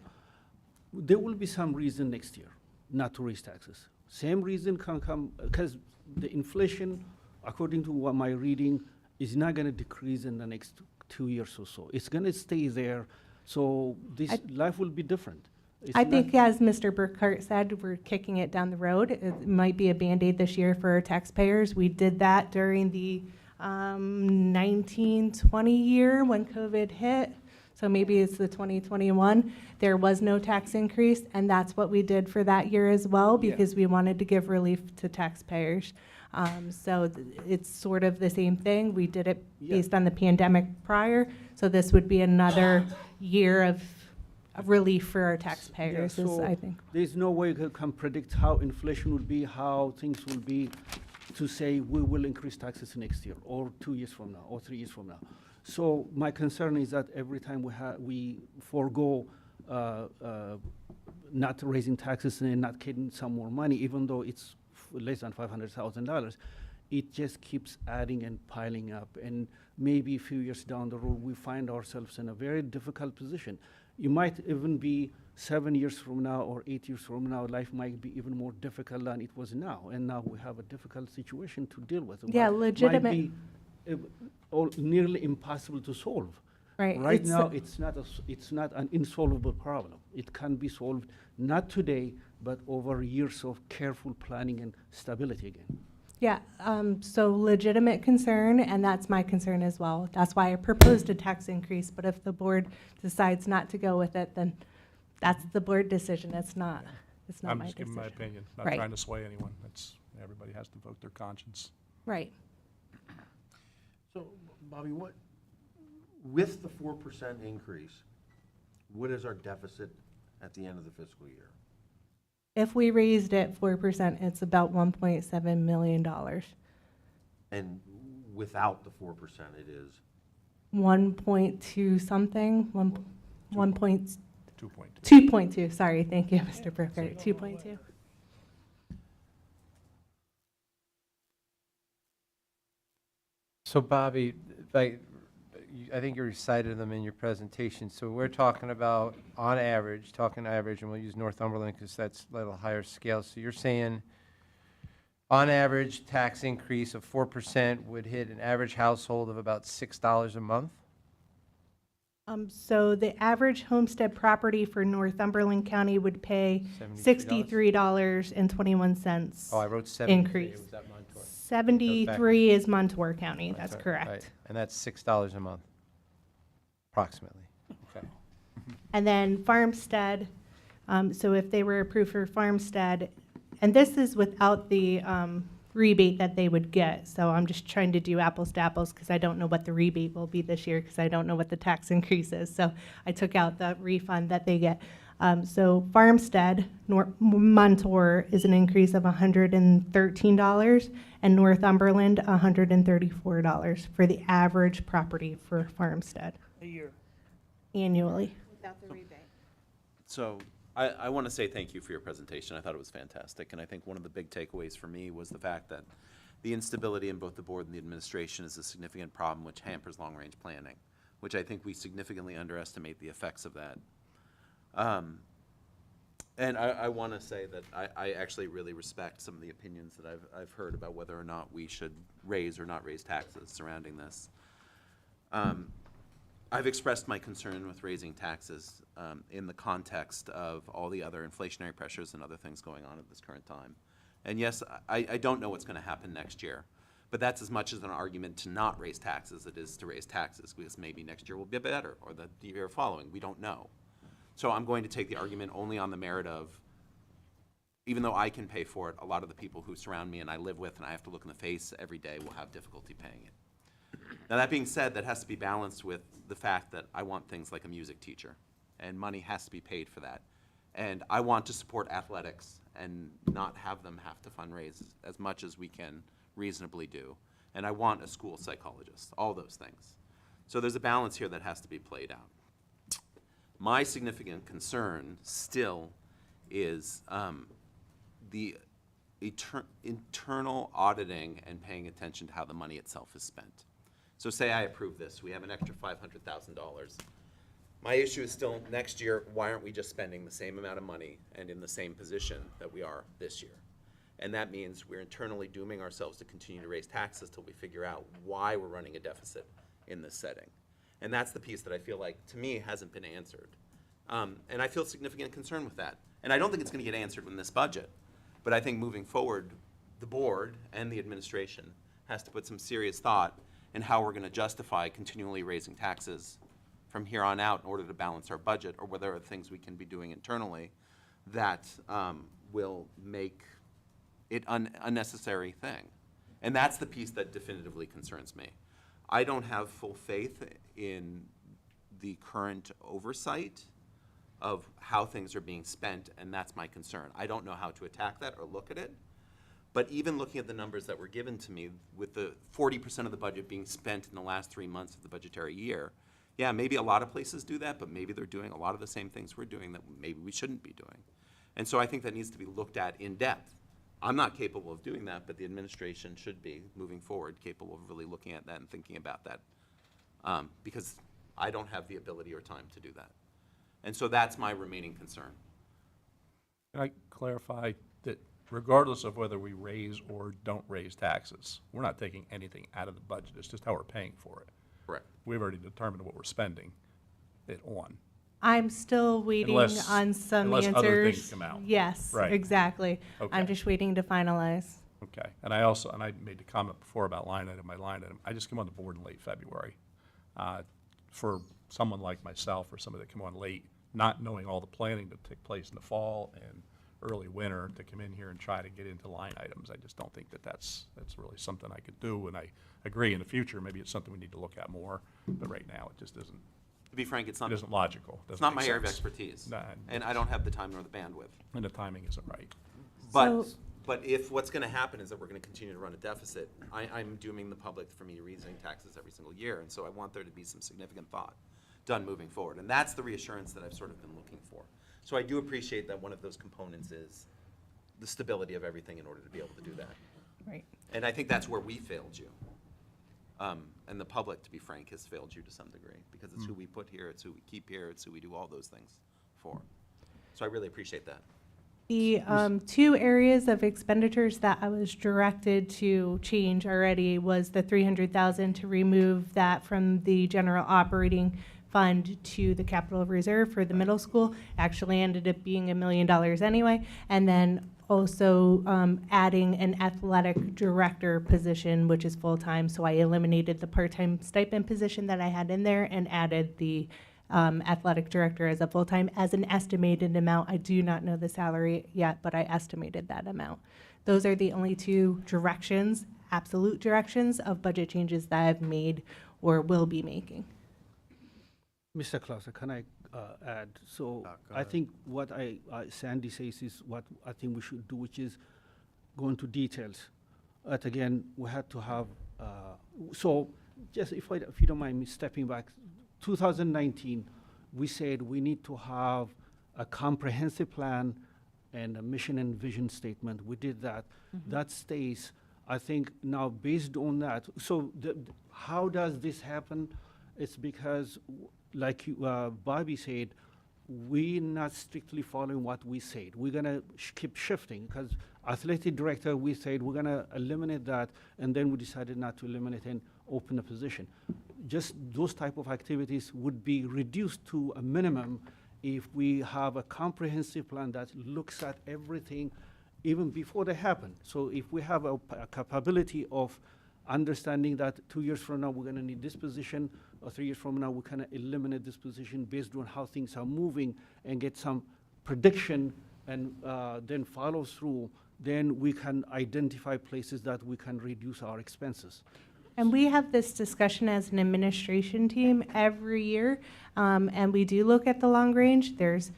there will be some reason next year not to raise taxes. Same reason can come, because the inflation, according to what my reading, is not going to decrease in the next 2 years or so. It's going to stay there, so this life will be different. It's I not- think, as Mr. Burkhart said, we're kicking it down the road. It might be a Band-Aid this year for our taxpayers. We did that during the 1920 year when COVID hit. So maybe it's the 2021. There was no tax increase, and that's what we did for that year as well, Yeah. because we wanted to give relief to taxpayers. It's sort of the same thing. We did it Yeah. based on the pandemic prior, so this would be another year of relief for our taxpayers, is, so I think. There's no way you can predict how inflation will be, how things will be, to say we will increase taxes next year, or 2 years from now, or 3 years from now. So my concern is that every time we forego not raising taxes and not getting some more money, even though it's less than $500,000, it just keeps adding and piling up. And maybe a few years down the road, we find ourselves in a very difficult position. You might even be 7 years from now or 8 years from now, life might be even more difficult than it was now. And now we have a difficult situation to deal with. Yeah, legitimate- Might be nearly impossible to solve. Right. Right now, it's not an insolvable problem. It can be solved, not today, but over years of careful planning and stability again. Yeah, so legitimate concern, and that's my concern as well. That's why I proposed a tax increase, but if the board decides not to go with it, then that's the board decision. It's not my I'm just decision. giving my opinion, not Right. trying to sway anyone. Everybody has to vote their conscience. Right. So, Bobby, with the 4% increase, what is our deficit at the end of the fiscal year? If we raised it 4%, it's about $1.7 million. And without the 4%, it is? 1.2 something, 1.2, 2.2. sorry, thank you, Mr. Burkhardt, 2.2. So Bobby, I think you recited them in your presentation. So we're talking about, on average, and we'll use Northumberland because that's a little higher scale. So you're saying, on average, tax increase of 4% would hit an average household of about $6 a month? So the average homestead property for Northumberland County would pay $73? $63.21. Oh, I wrote 73. Increase. Was that Montour? 73 is Montour County, that's right, correct. right. And that's $6 a month, approximately. Okay. And then farmstead, so if they were approved for farmstead, and this is without the rebate that they would get, so I'm just trying to do apples to apples because I don't know what the rebate will be this year because I don't know what the tax increase is, so I took out the refund that they get. So farmstead, Montour is an increase of $113, and Northumberland, $134 for the average property for farmstead A year. annually. Without the rebate. So I want to say thank you for your presentation. I thought it was fantastic. And I think one of the big takeaways for me was the fact that the instability in both the board and the administration is a significant problem which hampers long-range planning, which I think we significantly underestimate the effects of that. And I want to say that I actually really respect some of the opinions that I've heard about whether or not we should raise or not raise taxes surrounding this. I've expressed my concern with raising taxes in the context of all the other inflationary pressures and other things going on at this current time. And yes, I don't know what's going to happen next year, but that's as much as an argument to not raise taxes as it is to raise taxes, because maybe next year will be better, or the year following. We don't know. So I'm going to take the argument only on the merit of, even though I can pay for it, a lot of the people who surround me and I live with and I have to look in the face every day will have difficulty paying it. Now, that being said, that has to be balanced with the fact that I want things like a music teacher, and money has to be paid for that. And I want to support athletics and not have them have to fundraise as much as we can reasonably do. And I want a school psychologist, all those things. So there's a balance here that has to be played out. My significant concern still is the internal auditing and paying attention to how the money itself is spent. So say I approve this, we have an extra $500,000. My issue is still, next year, why aren't we just spending the same amount of money and in the same position that we are this year? And that means we're internally dooming ourselves to continue to raise taxes till we figure out why we're running a deficit in this setting. And that's the piece that I feel like, to me, hasn't been answered. And I feel significant concern with that. And I don't think it's going to get answered in this budget. But I think moving forward, the board and the administration has to put some serious thought in how we're going to justify continually raising taxes from here on out in order to balance our budget, or whether there are things we can be doing internally that will make it unnecessary thing. And that's the piece that definitively concerns me. I don't have full faith in the current oversight of how things are being spent, and that's my concern. I don't know how to attack that or look at it, but even looking at the numbers that were given to me, with the 40% of the budget being spent in the last 3 months of the budgetary year, yeah, maybe a lot of places do that, but maybe they're doing a lot of the same things we're doing that maybe we shouldn't be doing. And so I think that needs to be looked at in depth. I'm not capable of doing that, but the administration should be, moving forward, capable of really looking at that and thinking about that, because I don't have the ability or time to do that. And so that's my remaining concern. Can I clarify that regardless of whether we raise or don't raise taxes, we're not taking anything out of the budget, it's just how we're paying for it. Correct. We've already determined what we're spending it on. I'm still waiting Unless- on some unless answers. other things come out. Yes, Right. exactly. Okay. I'm just waiting to finalize. Okay, and I made the comment before about line item by line item. I just came on the board in late February. For someone like myself or somebody that came on late, not knowing all the planning that took place in the fall and early winter, to come in here and try to get into line items, I just don't think that that's really something I could do. And I agree, in the future, maybe it's something we need to look at more, but right now, it just isn't, To be frank, it isn't logical. it's Doesn't not make my area of sense. expertise. Nah, And I don't have the time nor the bandwidth. And the timing isn't right. But, So- but if what's going to happen is that we're going to continue to run a deficit, I'm dooming the public for me raising taxes every single year. And so I want there to be some significant thought done moving forward. And that's the reassurance that I've sort of been looking for. So I do appreciate that one of those components is the stability of everything in order to be able to do that. Right. And I think that's where we failed you. And the public, to be frank, has failed you to some degree, because it's who we put here, it's who we keep here, it's who we do all those things for. So I really appreciate that. The two areas of expenditures that I was directed to change already was the $300,000 to remove that from the general operating fund to the capital reserve for the middle school. Actually ended up being $1 million anyway. And then also adding an athletic director position, which is full-time. So I eliminated the part-time stipend position that I had in there and added the athletic director as a full-time, as an estimated amount. I do not know the salary yet, but I estimated that amount. Those are the only two directions, absolute directions of budget changes that I've made or will be making. Mr. Clauser, can I add? So Go I ahead. think what Sandy says is what I think we should do, which is go into details. But again, we had to have, so just if you don't mind me stepping back, 2019, we said we need to have a comprehensive plan and a mission and vision statement. We did that. That stays. I think now based on that, so how does this happen? It's because, like Bobby said, we're not strictly following what we said. We're gonna keep shifting, because athletic director, we said we're gonna eliminate that, and then we decided not to eliminate and open a position. Just those type of activities would be reduced to a minimum if we have a comprehensive plan that looks at everything even before they happen. So if we have a capability of understanding that 2 years from now we're gonna need this position, or 3 years from now we're gonna eliminate this position based on how things are moving, and get some prediction and then follow through, then we can identify places that we can reduce our expenses. And we have this discussion as an administration team every year, and we do look at the long range. There's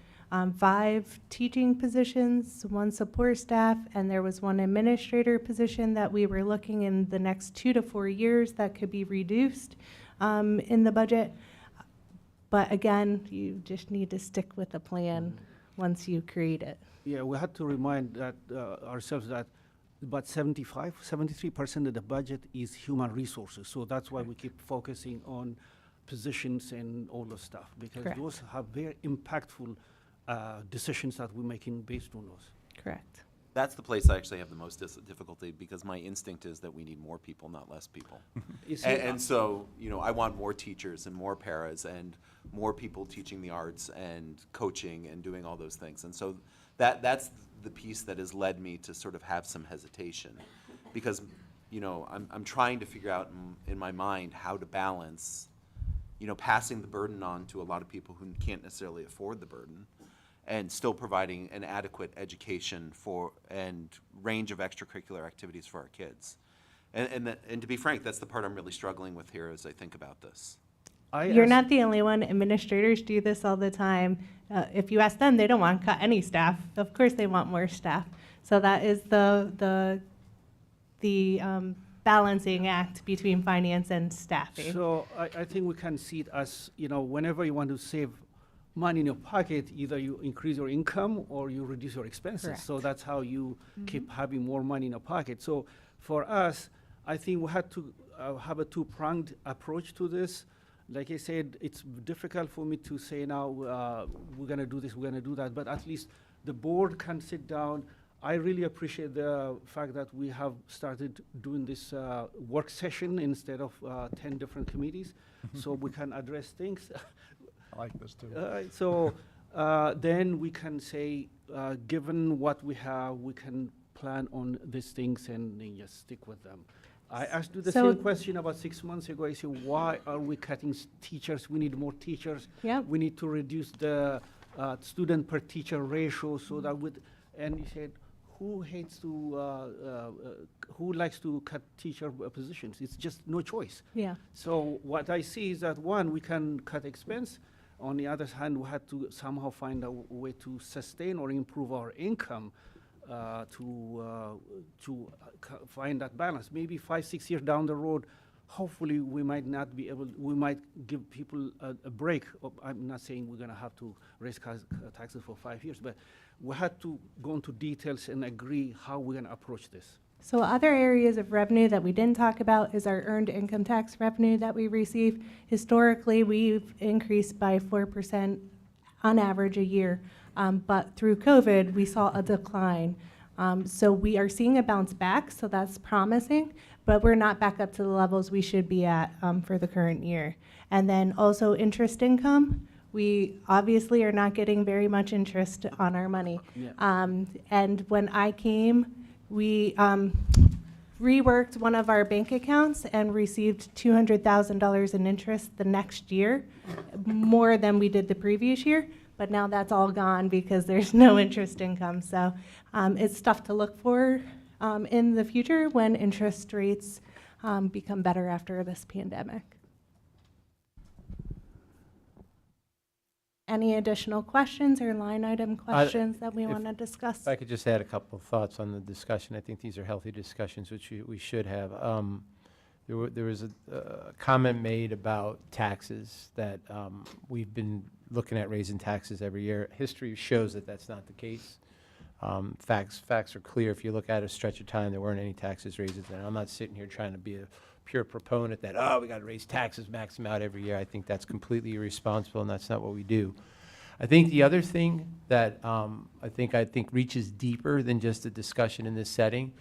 5 teaching positions, 1 support staff, and there was 1 administrator position that we were looking in the next 2 to 4 years that could be reduced in the budget. But again, you just need to stick with the plan once you create it. Yeah, we had to remind that ourselves that about 73% of the budget is human resources. So that's why we keep focusing on positions and all the stuff, because Correct. those have very impactful decisions that we're making based on those. Correct. That's the place I actually have the most difficulty, because my instinct is that we need more people, not less people. You see, And so, you know, I want more teachers and more paras and more people teaching the arts and coaching and doing all those things. And so that's the piece that has led me to sort of have some hesitation, because, you know, I'm trying to figure out in my mind how to balance, you know, passing the burden on to a lot of people who can't necessarily afford the burden, and still providing an adequate education for and range of extracurricular activities for our kids. And to be frank, that's the part I'm really struggling with here as I think about this. You're not the only one. Administrators do this all the time. If you ask them, they don't want to cut any staff. Of course, they want more staff. So that is the balancing act between finance and staffing. So I think we can see it as, you know, whenever you want to save money in your pocket, either you increase your income or you reduce your expenses. Correct. So that's how you keep having more money in your pocket. So for us, I think we had to have a two-pronged approach to this. Like I said, it's difficult for me to say now, we're going to do this, we're going to do that, but at least the board can sit down. I really appreciate the fact that we have started doing this work session instead of 10 different committees, so we can address things. I like this too. So then we can say, given what we have, we can plan on these things and then just stick with them. I asked you the So- same question about 6 months ago. I said, why are we cutting teachers? We need more teachers. Yep. We need to reduce the student per teacher ratio so that and you said, who likes to cut teacher positions? It's just no choice. Yeah. So what I see is that, one, we can cut expense. On the other hand, we had to somehow find a way to sustain or improve our income to find that balance. Maybe 5-6 years down the road, hopefully we might not be able, we might give people a break. I'm not saying we're gonna have to raise taxes for 5 years, but we had to go into details and agree how we're gonna approach this. So other areas of revenue that we didn't talk about is our earned income tax revenue that we receive. Historically, we've increased by 4% on average a year, but through COVID, we saw a decline. So we are seeing a bounce back, so that's promising, but we're not back up to the levels we should be at for the current year. And then also interest income. We obviously are not getting very much interest on our money. Yeah. And when I came, we reworked one of our bank accounts and received $200,000 in interest the next year, more than we did the previous year. But now that's all gone because there's no interest income. So it's stuff to look for in the future when interest rates become better after this pandemic. Any additional questions or line item questions that we if- want to discuss? If I could just add a couple of thoughts on the discussion. I think these are healthy discussions, which we should have. There was a comment made about taxes, that we've been looking at raising taxes every year. History shows that that's not the case. Facts are clear. If you look at a stretch of time, there weren't any taxes raised. And I'm not sitting here trying to be a pure proponent that, oh, we got to raise taxes, max them out every year. I think that's completely irresponsible, and that's not what we do. I think the other thing that I think reaches deeper than just a discussion in this setting,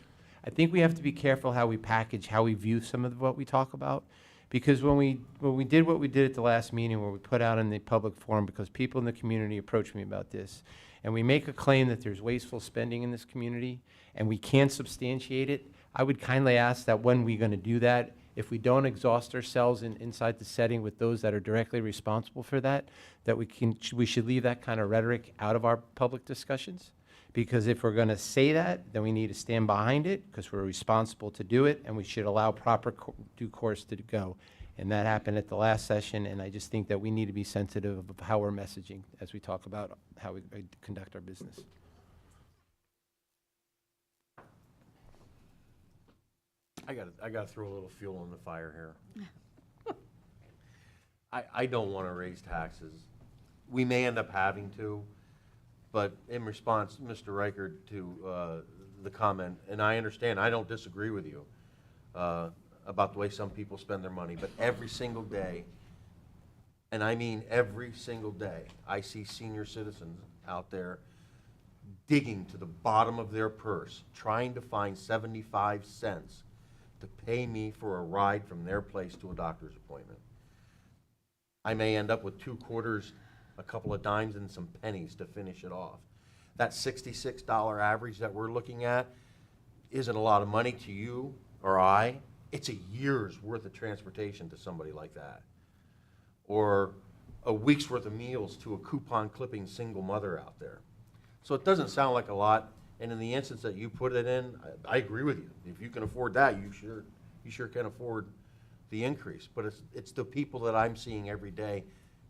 I think we have to be careful how we package, how we view some of what we talk about. Because when we did what we did at the last meeting, where we put out in the public forum, because people in the community approached me about this, and we make a claim that there's wasteful spending in this community, and we can't substantiate it, I would kindly ask that when we're going to do that, if we don't exhaust ourselves inside the setting with those that are directly responsible for that, that we should leave that kind of rhetoric out of our public discussions. Because if we're going to say that, then we need to stand behind it, because we're responsible to do it, and we should allow proper due course to go. And that happened at the last session, and I just think that we need to be sensitive of how we're messaging as we talk about how we conduct our business. I gotta throw a little fuel on the fire here. I don't want to raise taxes. We may end up having to, but in response, Mr. Reichert, to the comment, and I understand, I don't disagree with you about the way some people spend their money, but every single day, and I mean every single day, I see senior citizens out there digging to the bottom of their purse, trying to find 75 cents to pay me for a ride from their place to a doctor's appointment. I may end up with 2 quarters, a couple of dimes, and some pennies to finish it off. That $66 average that we're looking at isn't a lot of money to you or I. It's a year's worth of transportation to somebody like that. Or a week's worth of meals to a coupon clipping single mother out there. So it doesn't sound like a lot, and in the instance that you put it in, I agree with you. If you can afford that, you sure can afford the increase. But it's the people that I'm seeing every day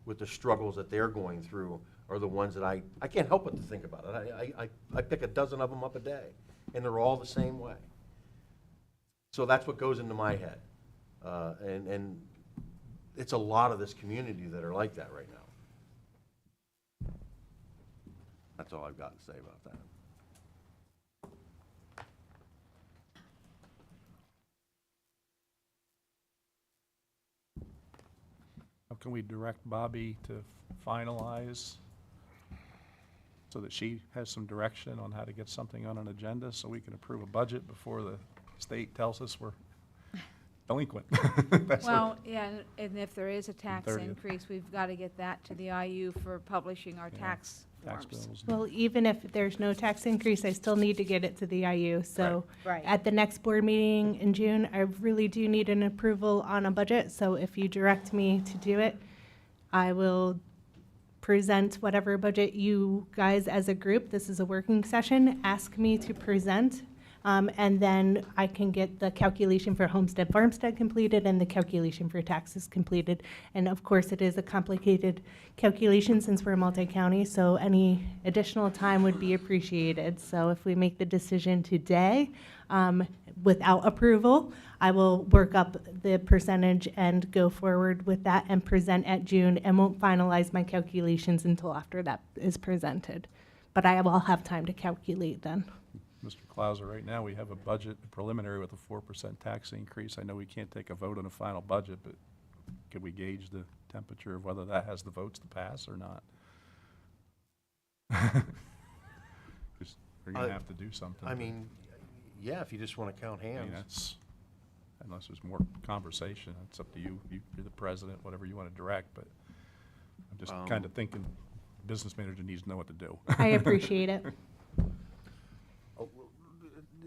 with the struggles that they're going through are the ones that I can't help but to think about it. I pick a dozen of them up a day, and they're all the same way. So that's what goes into my head. And it's a lot of this community that are like that right now. That's all I've got to say about that. How can we direct Bobby to finalize so that she has some direction on how to get something on an agenda so we can approve a budget before the state tells us we're delinquent? That's what- Well, yeah, and if there is a tax 30th. increase, we've got to get that to the IU for publishing our Yeah, tax tax forms. bills. Well, even if there's no tax increase, I still need to get it to the IU. So Right. at the next board meeting in June, I really do need an approval on a budget. So if you direct me to do it, I will present whatever budget you guys as a group, this is a working session, ask me to present. And then I can get the calculation for homestead farmstead completed and the calculation for taxes completed. And of course, it is a complicated calculation since we're multi-county, so any additional time would be appreciated. So if we make the decision today without approval, I will work up the percentage and go forward with that and present at June, and won't finalize my calculations until after that is presented. But I will have time to calculate then. Mr. Clauser, right now, we have a budget preliminary with a 4% tax increase. I know we can't take a vote on a final budget, but could we gauge the temperature of whether that has the votes to pass or not? 'Cause we're gonna have to do something. I mean, yeah, if you just want to count I mean, hands. that's, unless there's more conversation, it's up to you. You're the president, whatever you want to direct, but I'm just kind of thinking business manager needs to know what to do. I appreciate it.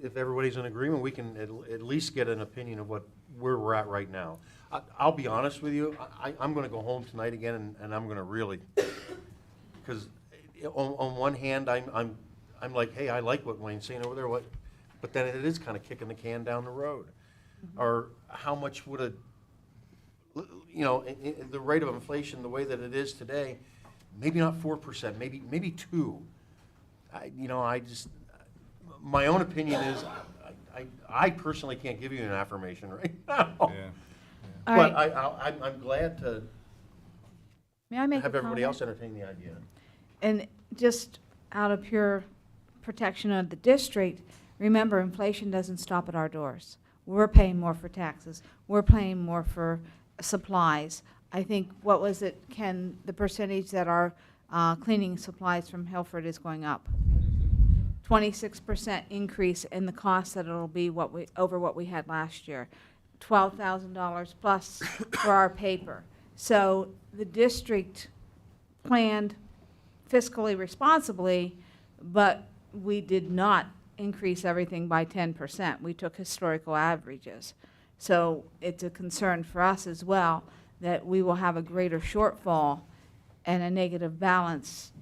If everybody's in agreement, we can at least get an opinion of where we're at right now. I'll be honest with you, I'm going to go home tonight again, and I'm going to really, because on one hand, I'm like, hey, I like what Wayne's saying over there, but then it is kind of kicking the can down the road. Or how much would the rate of inflation, the way that it is today, maybe not 4%, maybe 2%. My own opinion is, I personally can't give you an affirmation right now. Yeah. All But right. I'm glad to May I make a have everybody comment? else entertain the idea. And just out of pure protection of the district, remember, inflation doesn't stop at our doors. We're paying more for taxes. We're paying more for supplies. I think, what was it, Ken, the percentage that our cleaning supplies from Hilford is going up? 26% increase in the cost that it'll be over what we had last year. $12,000 plus for our paper. So the district planned fiscally responsibly, but we did not increase everything by 10%. We took historical averages. So it's a concern for us as well that we will have a greater shortfall and a negative balance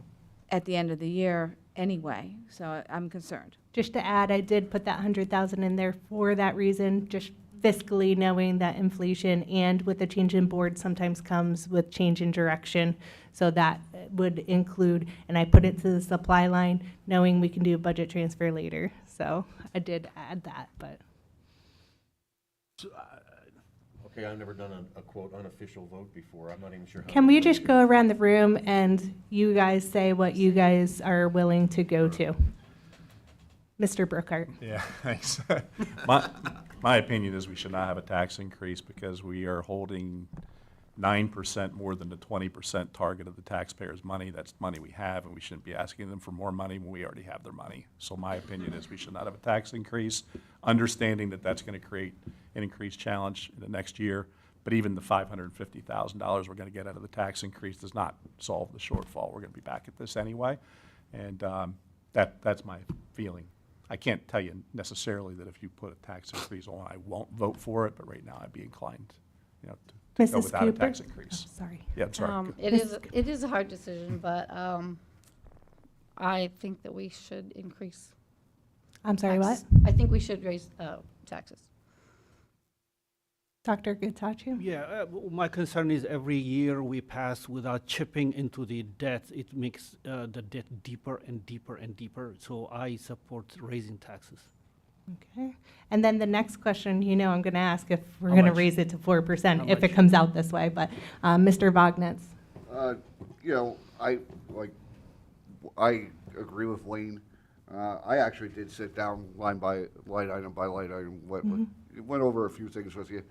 at the end of the year anyway. So I'm concerned. Just to add, I did put that 100,000 in there for that reason, just fiscally knowing that inflation and with the change in board sometimes comes with change in direction. So that would include, and I put it to the supply line, knowing we can do a budget transfer later. So I did add that, but. Okay, I've never done a quote unofficial vote before. I'm not even sure how. Can we just go around the room and you guys say what you guys are willing to go to? Mr. Brookhart. Yeah, thanks. My opinion is we should not have a tax increase because we are holding 9% more than the 20% target of the taxpayers' money. That's money we have, and we shouldn't be asking them for more money when we already have their money. So my opinion is we should not have a tax increase, understanding that that's going to create an increased challenge in the next year. But even the $550,000 we're going to get out of the tax increase does not solve the shortfall. We're going to be back at this anyway, and that's my feeling. I can't tell you necessarily that if you put a tax increase on, I won't vote for it, but right now I'd be inclined, to go Mrs. without Cooper? a tax increase. Oh, sorry. Yeah, I'm sorry. It is a hard decision, but I think that we should increase. I'm sorry, what? taxes. I think we should raise taxes. Dr. Getachew? Yeah, my concern is every year we pass without chipping into the debt, it makes the debt deeper and deeper and deeper. So I support raising taxes. Okay. And then the next question, I'm going to ask if we're How going to much? raise it to 4%, How if it much? comes out this way. But Mr. Vognetz? I agree with Wayne. I actually did sit down line by line item by line item, went over a few things with you.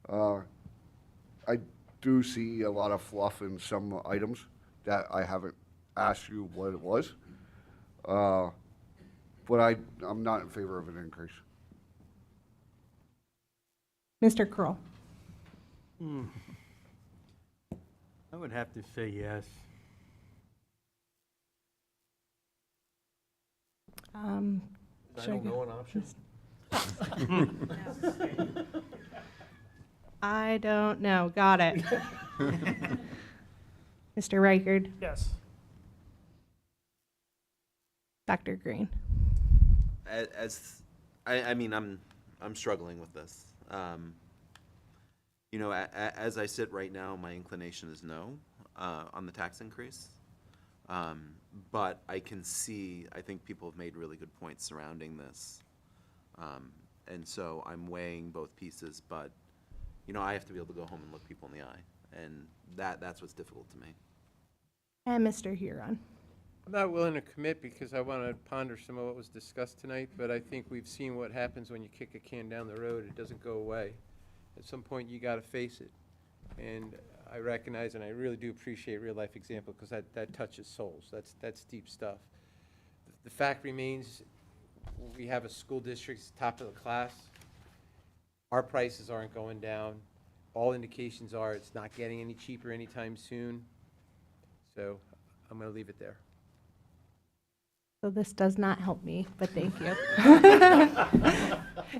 I do see a lot of fluff in some items that I haven't asked you what it was. But I'm not in favor of an increase. Mr. Kroll? I would have to say yes. I don't know an option. I don't know. Got it. Mr. Reichard? Yes. Dr. Green? I'm struggling with this. As I sit right now, my inclination is no on the tax increase. But I can see, I think people have made really good points surrounding this. And so I'm weighing both pieces, but, I have to be able to go home and look people in the eye. And that's what's difficult to me. And Mr. Huron? I'm not willing to commit because I want to ponder some of what was discussed tonight, but I think we've seen what happens when you kick a can down the road. It doesn't go away. At some point, you got to face it. And I recognize, and I really do appreciate real life example because that touches souls. That's deep stuff. The fact remains, we have a school district top of the class. Our prices aren't going down. All indications are it's not getting any cheaper anytime soon. So I'm going to leave it there. So this does not help me, but thank you.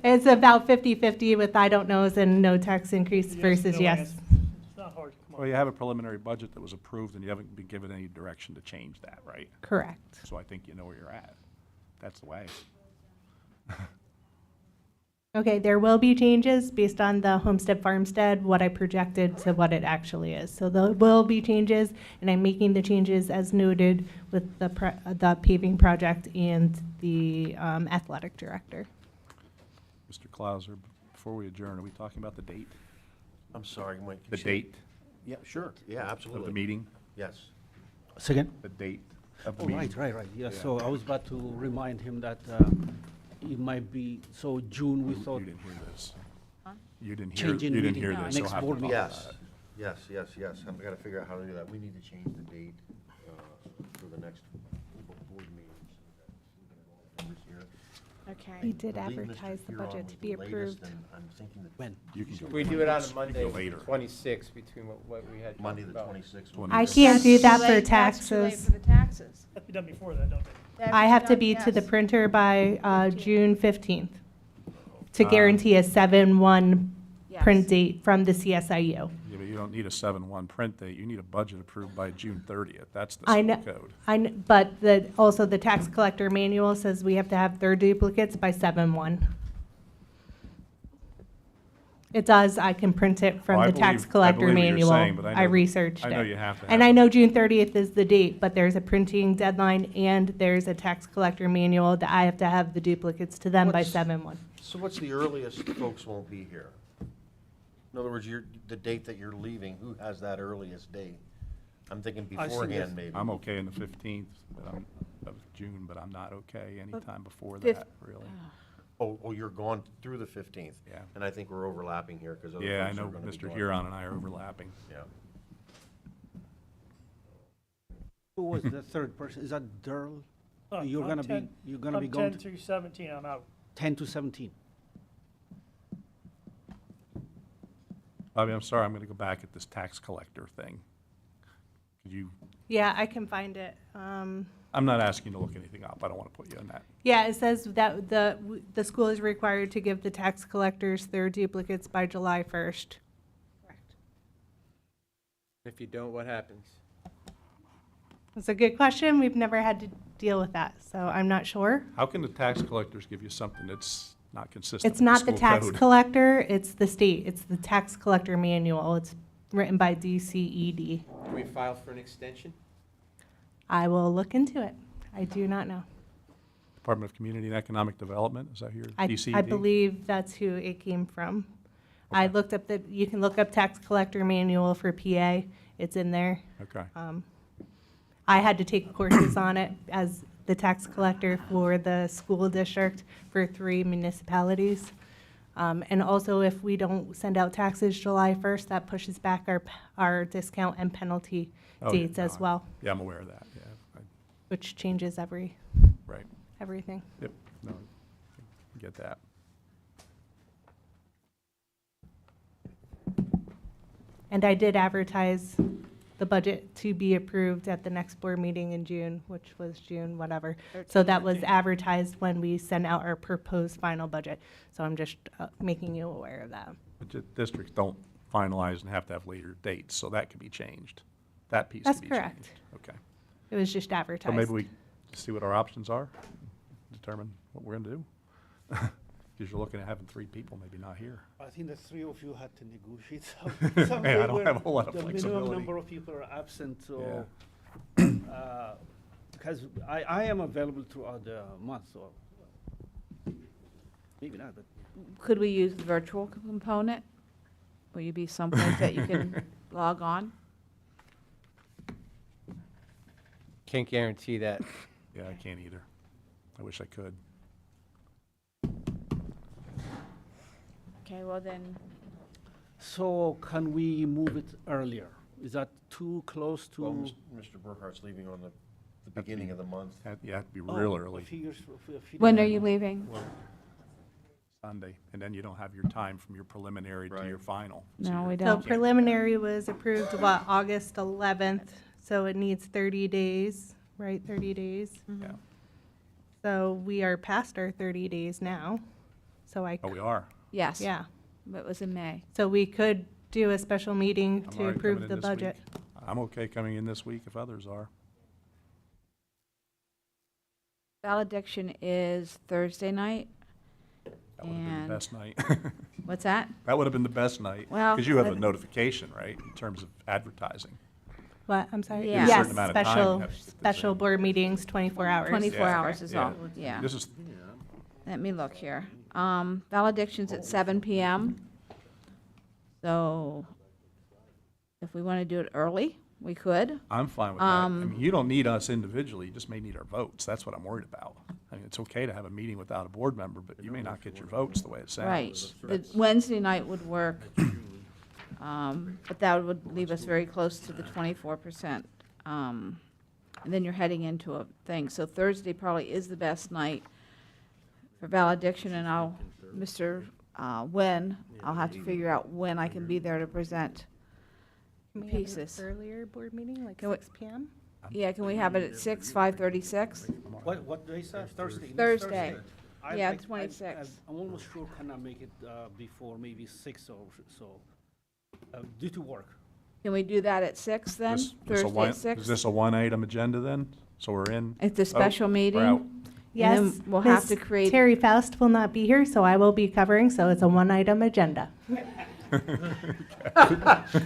It's about 50-50 with I don't knows and no tax increase versus no yes. answer. It's not hard to come up Well, you have a preliminary budget that was approved, and you haven't been given any direction to change that, right? Correct. So I think you know where you're at. That's the way. Okay, there will be changes based on the homestead farmstead, what I projected to what it actually is. So there will be changes, and I'm making the changes as noted with the paving project and the athletic director. Mr. Clauser, before we adjourn, are we talking about the date? I'm sorry, Mike. The date Yeah, sure. Yeah, of absolutely. the meeting? Yes. Second? The date of the Oh, meeting? right. Yeah, Yeah. so I was about to remind him that it might be, so June, we thought, You didn't hear this. You didn't change in you didn't meeting. hear this. Next You'll have board to meeting. follow Yes, that. yes. I've got to figure out how to do that. We need to change the date for the next board meeting. Okay. We did I believe Mr. advertise the Huron budget was to be the latest, approved. and I'm thinking that when? You can go We do it on a you Monday, can go later. 26, between what we had. Monday talked the about. 26th. 20. I can't do that for That's too late taxes. for the taxes. Have to be done before that, don't they? I have to be to the printer by June 15th to guarantee a 7/1 Yes. print date from the CSIU. Yeah, but you don't need a 7/1 print date. You need a budget approved by June 30th. That's the I school know, code. but also the tax collector manual says we have to have their duplicates by 7/1. It does, I can print it Oh, from I the tax believe- I collector believe what you're manual. saying, but I I know- researched it. I know you have to And have I it. know June 30th is the date, but there's a printing deadline and there's a tax collector manual that I have to have the duplicates to them by What's- 7/1. So what's the earliest folks won't be here? In other words, the date that you're leaving, who has that earliest date? I'm thinking I see beforehand, this. maybe. I'm okay in the 15th of June, but I'm not okay anytime before Fif- that, really. Oh, you're gone through the 15th? Yeah. And I think we're overlapping here, because other Yeah, I folks are know gonna be Mr. gone. Huron and I are overlapping. Yeah. Who was the third person? Is that Darrell? You're I'm gonna be, 10 you're gonna be I'm going 10 to through 17, I'm out. 10 to 17? Bobby, I'm sorry, I'm gonna go back at this tax collector thing. Could you, Yeah, I can find it. I'm not asking you to look anything up, I don't wanna put you in that. Yeah, it says that the school is required to give the tax collectors their duplicates by July 1st. If you don't, what happens? It's a good question. We've never had to deal with that, so I'm not sure. How can the tax collectors give you something that's not consistent It's with not the school tax code? collector, it's the state. It's the tax collector manual. It's written by DCED. Can we file for an extension? I will look into it. I do not know. Department of Community and Economic Development, is that your I DCED? believe that's who it came from. I Okay. looked up you can look up tax collector manual for PA. It's in there. Okay, I had to take courses on it as the tax collector for the school district for 3 municipalities. And also, if we don't send out taxes July 1st, that pushes back our discount and penalty Oh, yeah, dates as no, well, yeah, I'm aware of that, yeah, which changes right, everything. yep, no, I get that. And I did advertise the budget to be approved at the next board meeting in June, which was June, whatever. So that was advertised when we sent out our proposed final budget. So I'm just making you aware of that. But districts don't finalize and have to have later dates, so that could be changed. That piece That's could be changed. correct. Okay. It was just So advertised. maybe we see what our options are, determine what we're gonna do. Because you're looking at having 3 people maybe not here. I think the 3 of you had to negotiate some. Yeah, I don't have a whole lot of The minimum flexibility. number of people are absent, so, because I am available throughout the month, so maybe not, but Could we use the virtual component? Will you be someplace that you can log on? Can't guarantee that. Yeah, I can't either. I wish I could. Okay, well then, So can we move it earlier? Is that too close to? Well, Mr. Burkhart's leaving on the beginning of the month. You have to be Oh, real a early, few years- a few when days. are you leaving? Sunday, and then you don't have your time from your preliminary to Right. your final. No, we So don't. preliminary was approved, August 11th, so it needs 30 days, right, 30 days? Yeah. So we are past our 30 days now, so Oh, we are? Yes. yeah. It was in May. So we could do a special meeting I'm to all right approve coming the in this week. budget. I'm okay coming in this week if others are. Valediction is Thursday night. That would have been And- the best night. What's that? That would have been the best night. Well, Because you have a but- notification, right, in terms of advertising. What, I'm sorry? Yeah. There's a Yes, certain amount of time you special, have to get this special in. board meetings, 24 hours. 24 Yeah. hours is all, yeah. This is, Let me look here. Valediction's at 7 PM. So if we want to do it early, we could. I'm fine with that. I mean, you don't need us individually, you just may need our votes. That's what I'm worried about. I mean, it's okay to have a meeting without a board member, but you may not get your votes the way it Right. sounds. The Wednesday night would work. But that would leave us very close to the 24%. And then you're heading into a thing. So Thursday probably is the best night for valediction, and I'll have to figure out when I can be there to present. Can we have an pieces. earlier board meeting, like Can we- 6 PM? Yeah, can we have it at 6, 5:36? What day is that? Thursday? Next Thursday. I- Yeah, I- 26th. I'm almost sure cannot make it before maybe 6 or so, due to work. Can we do that at 6 then? This a Thursday one- at 6? Is this a one-item agenda then? So we're in? It's a Oh, special we're meeting? out. Yes, then we'll have Ms. to create. Terry Faust will not be here, so I will be covering, so it's a one-item agenda.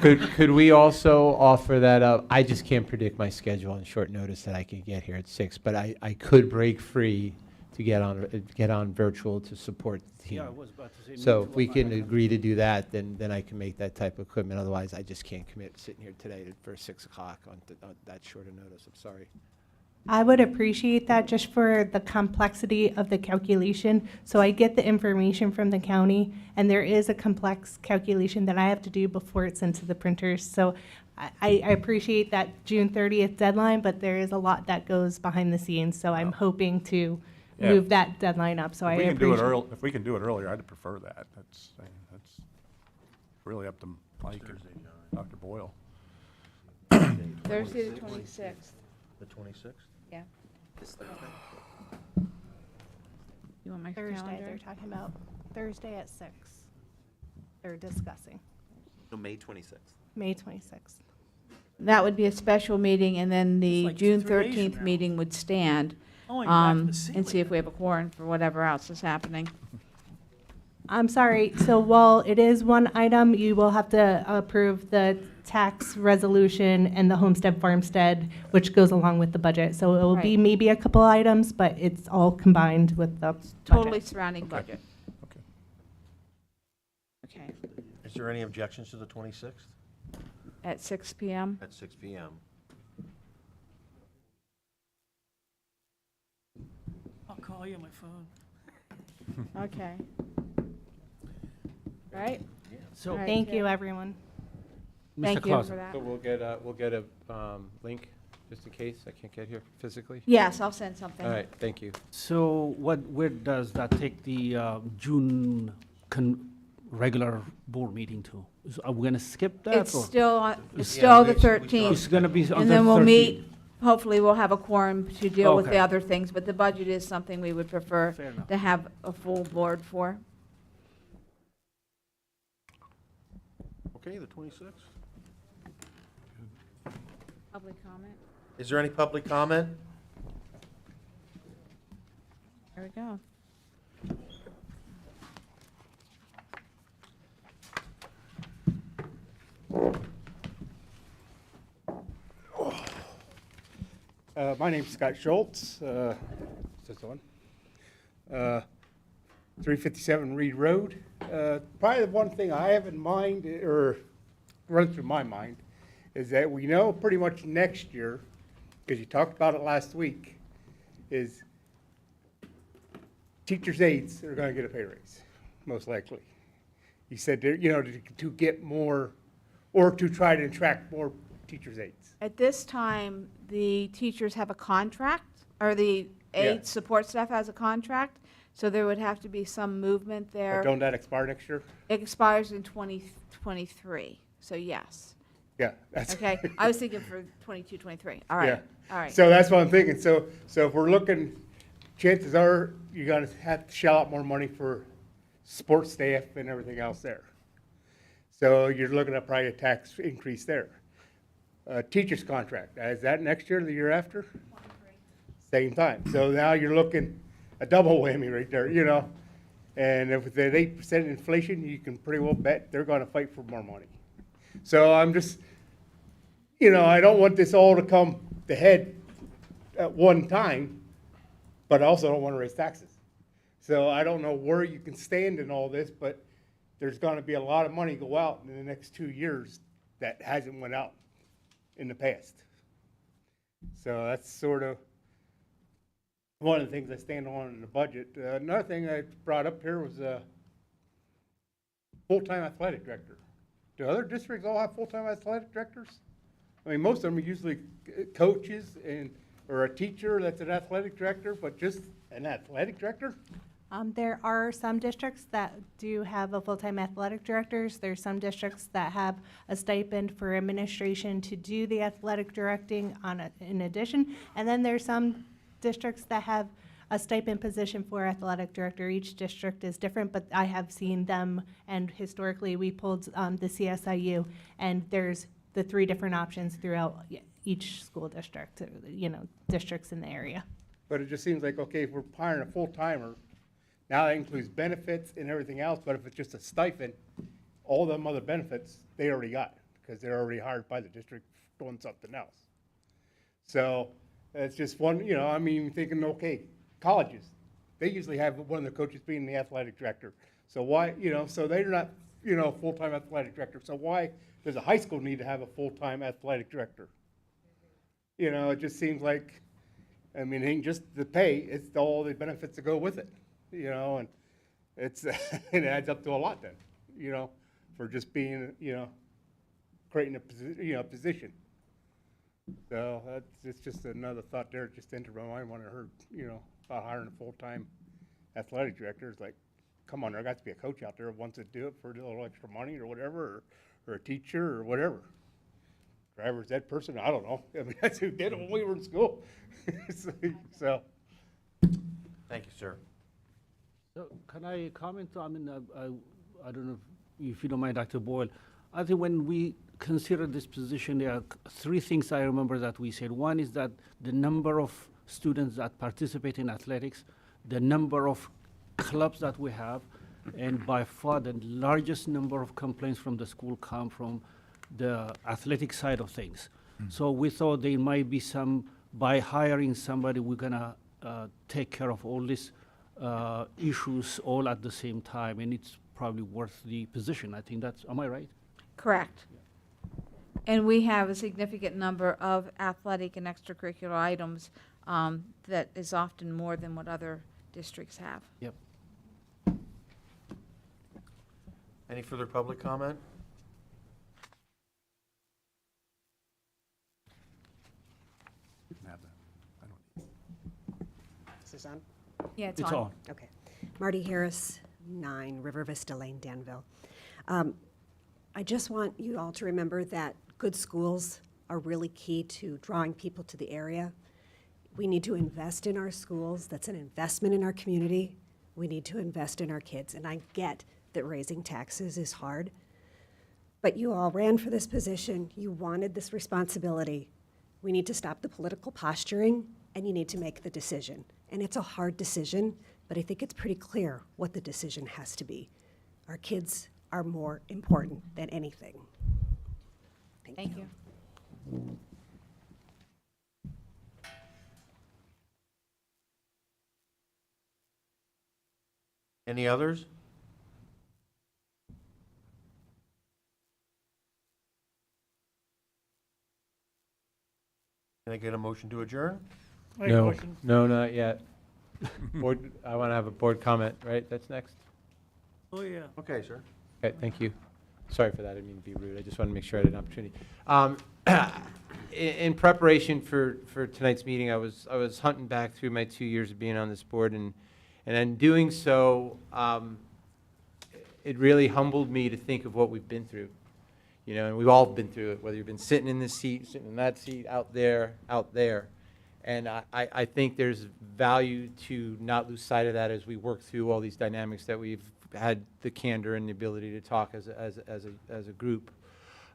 Could we also offer that up? I just can't predict my schedule on short notice that I can get here at 6, but I could break free to get on virtual to support the team. Yeah, I was about to say. me So too, if we I- can agree to do that, then I can make that type of equipment. Otherwise, I just can't commit sitting here today for 6 o'clock on that short a notice. I'm sorry. I would appreciate that just for the complexity of the calculation. So I get the information from the county, and there is a complex calculation that I have to do before it's sent to the printers. So I appreciate that June 30th deadline, but there is a lot that goes behind the scenes. So I'm hoping to Yeah. move that deadline up. So I If we can do it appreciate. if we can do it earlier, I'd prefer that. That's really up to Mike and Dr. Boyle. Thursday the 26th. The 26th? Yeah. This Thursday? You want my Thursday, calendar? they're talking about Thursday at 6. They're discussing, No, May 26th. May 26th. That would be a special meeting, and then the It's like June 3 days from 13th now. meeting would stand, Oh, you're back to the and see ceiling. if we have a quorum for whatever else is happening. I'm sorry, so while it is one item, you will have to approve the tax resolution and the homestead farmstead, which goes along with the budget. So it will be Right. maybe a couple items, but it's all combined with the Totally budget. surrounding budget. Okay. Okay, Is there any objections to the 26th? at 6 PM. At 6 PM. I'll call you on my phone. Okay. Right? So, All right. Thank you, everyone. Mr. Thank you Clausen. for that. So we'll get a link, just in case I can't get here physically? Yes, I'll send something. All right, thank you. So where does that take the June regular board meeting to? Are we going to skip that? It's or- still, it's Yeah, still the we talked- 13th. It's going to be on the 13th? And then we'll meet, hopefully we'll have a quorum to deal with the Okay. other things, but the budget is something we would prefer Fair enough. to have a full board for. Okay, the 26th. Public comment? Is there any public comment? There we go. My name's Scott Schultz. Is this on? 357 Reed Road. Probably the one thing I have in mind, or run through my mind, is that we know pretty much next year, because you talked about it last week, is teachers' aides are going to get a pay raise, most likely. You said, to get more, or to try to attract more teachers' aides. At this time, the teachers have a contract, or the aid support staff has a contract, so there would have to be some movement But there. don't that expire next year? It expires in 2023, so yes. Yeah, that's. Okay, I was thinking for 22, 23. All right, Yeah. all right. So that's what I'm thinking. So if we're looking, chances are you're gonna have to shell out more money for sports staff and everything else there. So you're looking at probably a tax increase there. Teacher's contract, is that next year or the year after? Same time. So now you're looking a double whammy right there, And if it's at 8% inflation, you can pretty well bet they're gonna fight for more money. So I'm just, I don't want this all to come to head at one time, but I also don't want to raise taxes. So I don't know where you can stand in all this, but there's going to be a lot of money go out in the next 2 years that hasn't went out in the past. So that's sort of one of the things I stand on in the budget. Another thing I brought up here was a full-time athletic director. Do other districts all have full-time athletic directors? I mean, most of them are usually coaches or a teacher that's an athletic director, but just an athletic director? There are some districts that do have a full-time athletic directors. There's some districts that have a stipend for administration to do the athletic directing in addition. And then there's some districts that have a stipend position for athletic director. Each district is different, but I have seen them, and historically, we pulled the CSIU, and there's the 3 different options throughout each school district, districts in the area. But it just seems like, okay, if we're hiring a full-timer, now that includes benefits and everything else, but if it's just a stipend, all them other benefits, they already got, because they're already hired by the district doing something else. So, it's just one, you know, I mean, thinking, okay, colleges, they usually have one of the coaches being the athletic director. So why, you know, so they're not, you know, full-time athletic director. So why does a high school need to have a full-time athletic director? You know, it just seems like, I mean, it ain't just the pay, it's all the benefits that go with it, you know, and it's, it adds up to a lot then, you know, for just being, you know, creating a you know, position. So that's, it's just another thought there, just entered my mind when I heard, you know, about hiring a full-time athletic director. It's like, come on, there got to be a coach out there who wants to do it for a little extra money or whatever, or a teacher or whatever. Driver's ed person, I don't know. I mean, that's who did it when we were in school. So. Thank you, sir. So can I comment? I mean, I don't know if you don't mind, Dr. Boyle. I think when we consider this position, there are three things I remember that we said. One is that the number of students that participate in athletics, the number of clubs that we have, and by far the largest number of complaints from the school come from the athletic side of things. So we thought there might be some, by hiring somebody, we're gonna take care of all these issues all at the same time, and it's probably worth the position. I think that's, am I right? Correct. And we have a significant number of athletic and extracurricular items that is often more than what other districts have. Yep. Any further public comment? You can have that. I don't. Is this on? Yeah, It's on. Okay. Marty Harris, 9 River Vista Lane, Danville. I just want you all to remember that good schools are really key to drawing people to the area. We need to invest in our schools. That's an investment in our community. We need to invest in our kids. And I get that raising taxes is hard, but you all ran for this position. You wanted this responsibility. We need to stop the political posturing, and you need to make the decision. And it's a hard decision, but I think it's pretty clear what the decision has to be. Our kids are more important than anything. Thank you. Any others? Can I get a motion to adjourn? Make a No, motion. no, not yet. Board, I want to have a board comment, right? That's next? Oh, yeah. Okay, sir. Okay, thank you. Sorry for that, I didn't mean to be rude. I just wanted to make sure I had an opportunity. In preparation for tonight's meeting, I was hunting back through my 2 years of being on this board, and in doing so, it really humbled me to think of what we've been through. You know, and we've all been through it, whether you've been sitting in this seat, sitting in that seat, out there. And I think there's value to not lose sight of that as we work through all these dynamics that we've had the candor and the ability to talk as a group.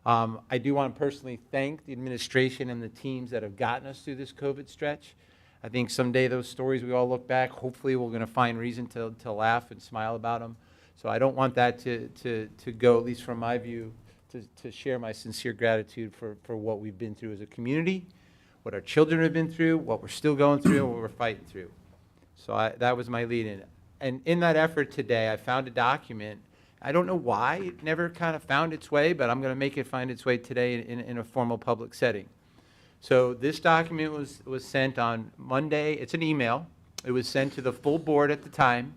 I do want to personally thank the administration and the teams that have gotten us through this COVID stretch. I think someday those stories we all look back, hopefully we're going to find reason to laugh and smile about them. So I don't want that to go, at least from my view, to share my sincere gratitude for what we've been through as a community, what our children have been through, what we're still going through, and what we're fighting through. So that was my lead in. And in that effort today, I found a document. I don't know why it never kind of found its way, but I'm going to make it find its way today in a formal public setting. So this document was sent on Monday. It's an email. It was sent to the full board at the time.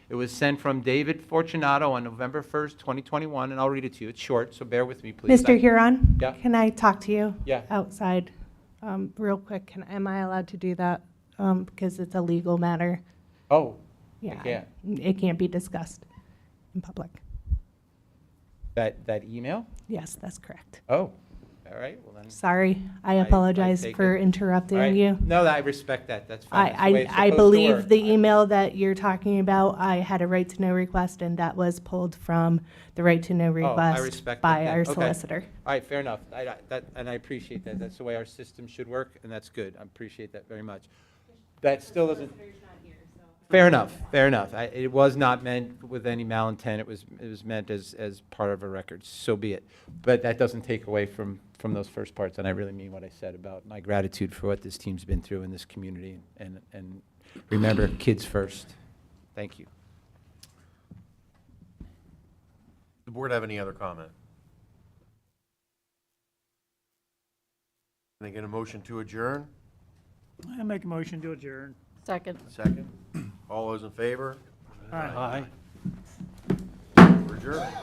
It was sent from David Fortunato on November 1st, 2021, and I'll read it to you. It's short, so bear with me, please. Mr. Huron? Yeah. Can I talk to you? Yeah. Outside, real quick? Am I allowed to do that? Because it's a legal matter. Oh, Yeah. I can't. It can't be discussed in public. That email? Yes, that's correct. Oh, all right, well then. Sorry, I I apologize take for it. interrupting All right. you. No, I respect that, that's fine. That's the way it's I supposed to believe work. the email that you're talking about, I had a right to know request, and that was pulled from the right to know Oh, I request respect by that our then. Okay. solicitor. All right, fair enough. And I appreciate that. That's the way our system should work, and that's good. I appreciate that very much. that still doesn't. Fair enough, fair enough. It was not meant with any malintent. It was meant as part of a record. So be it. But that doesn't take away from those first parts, and I really mean what I said about my gratitude for what this team's been through in this community. And remember, kids first. Thank you. The board have any other comment? Can I get a motion to adjourn? I make a motion to adjourn. Second. Second. All those in favor? Aye. Aye. We're adjourned.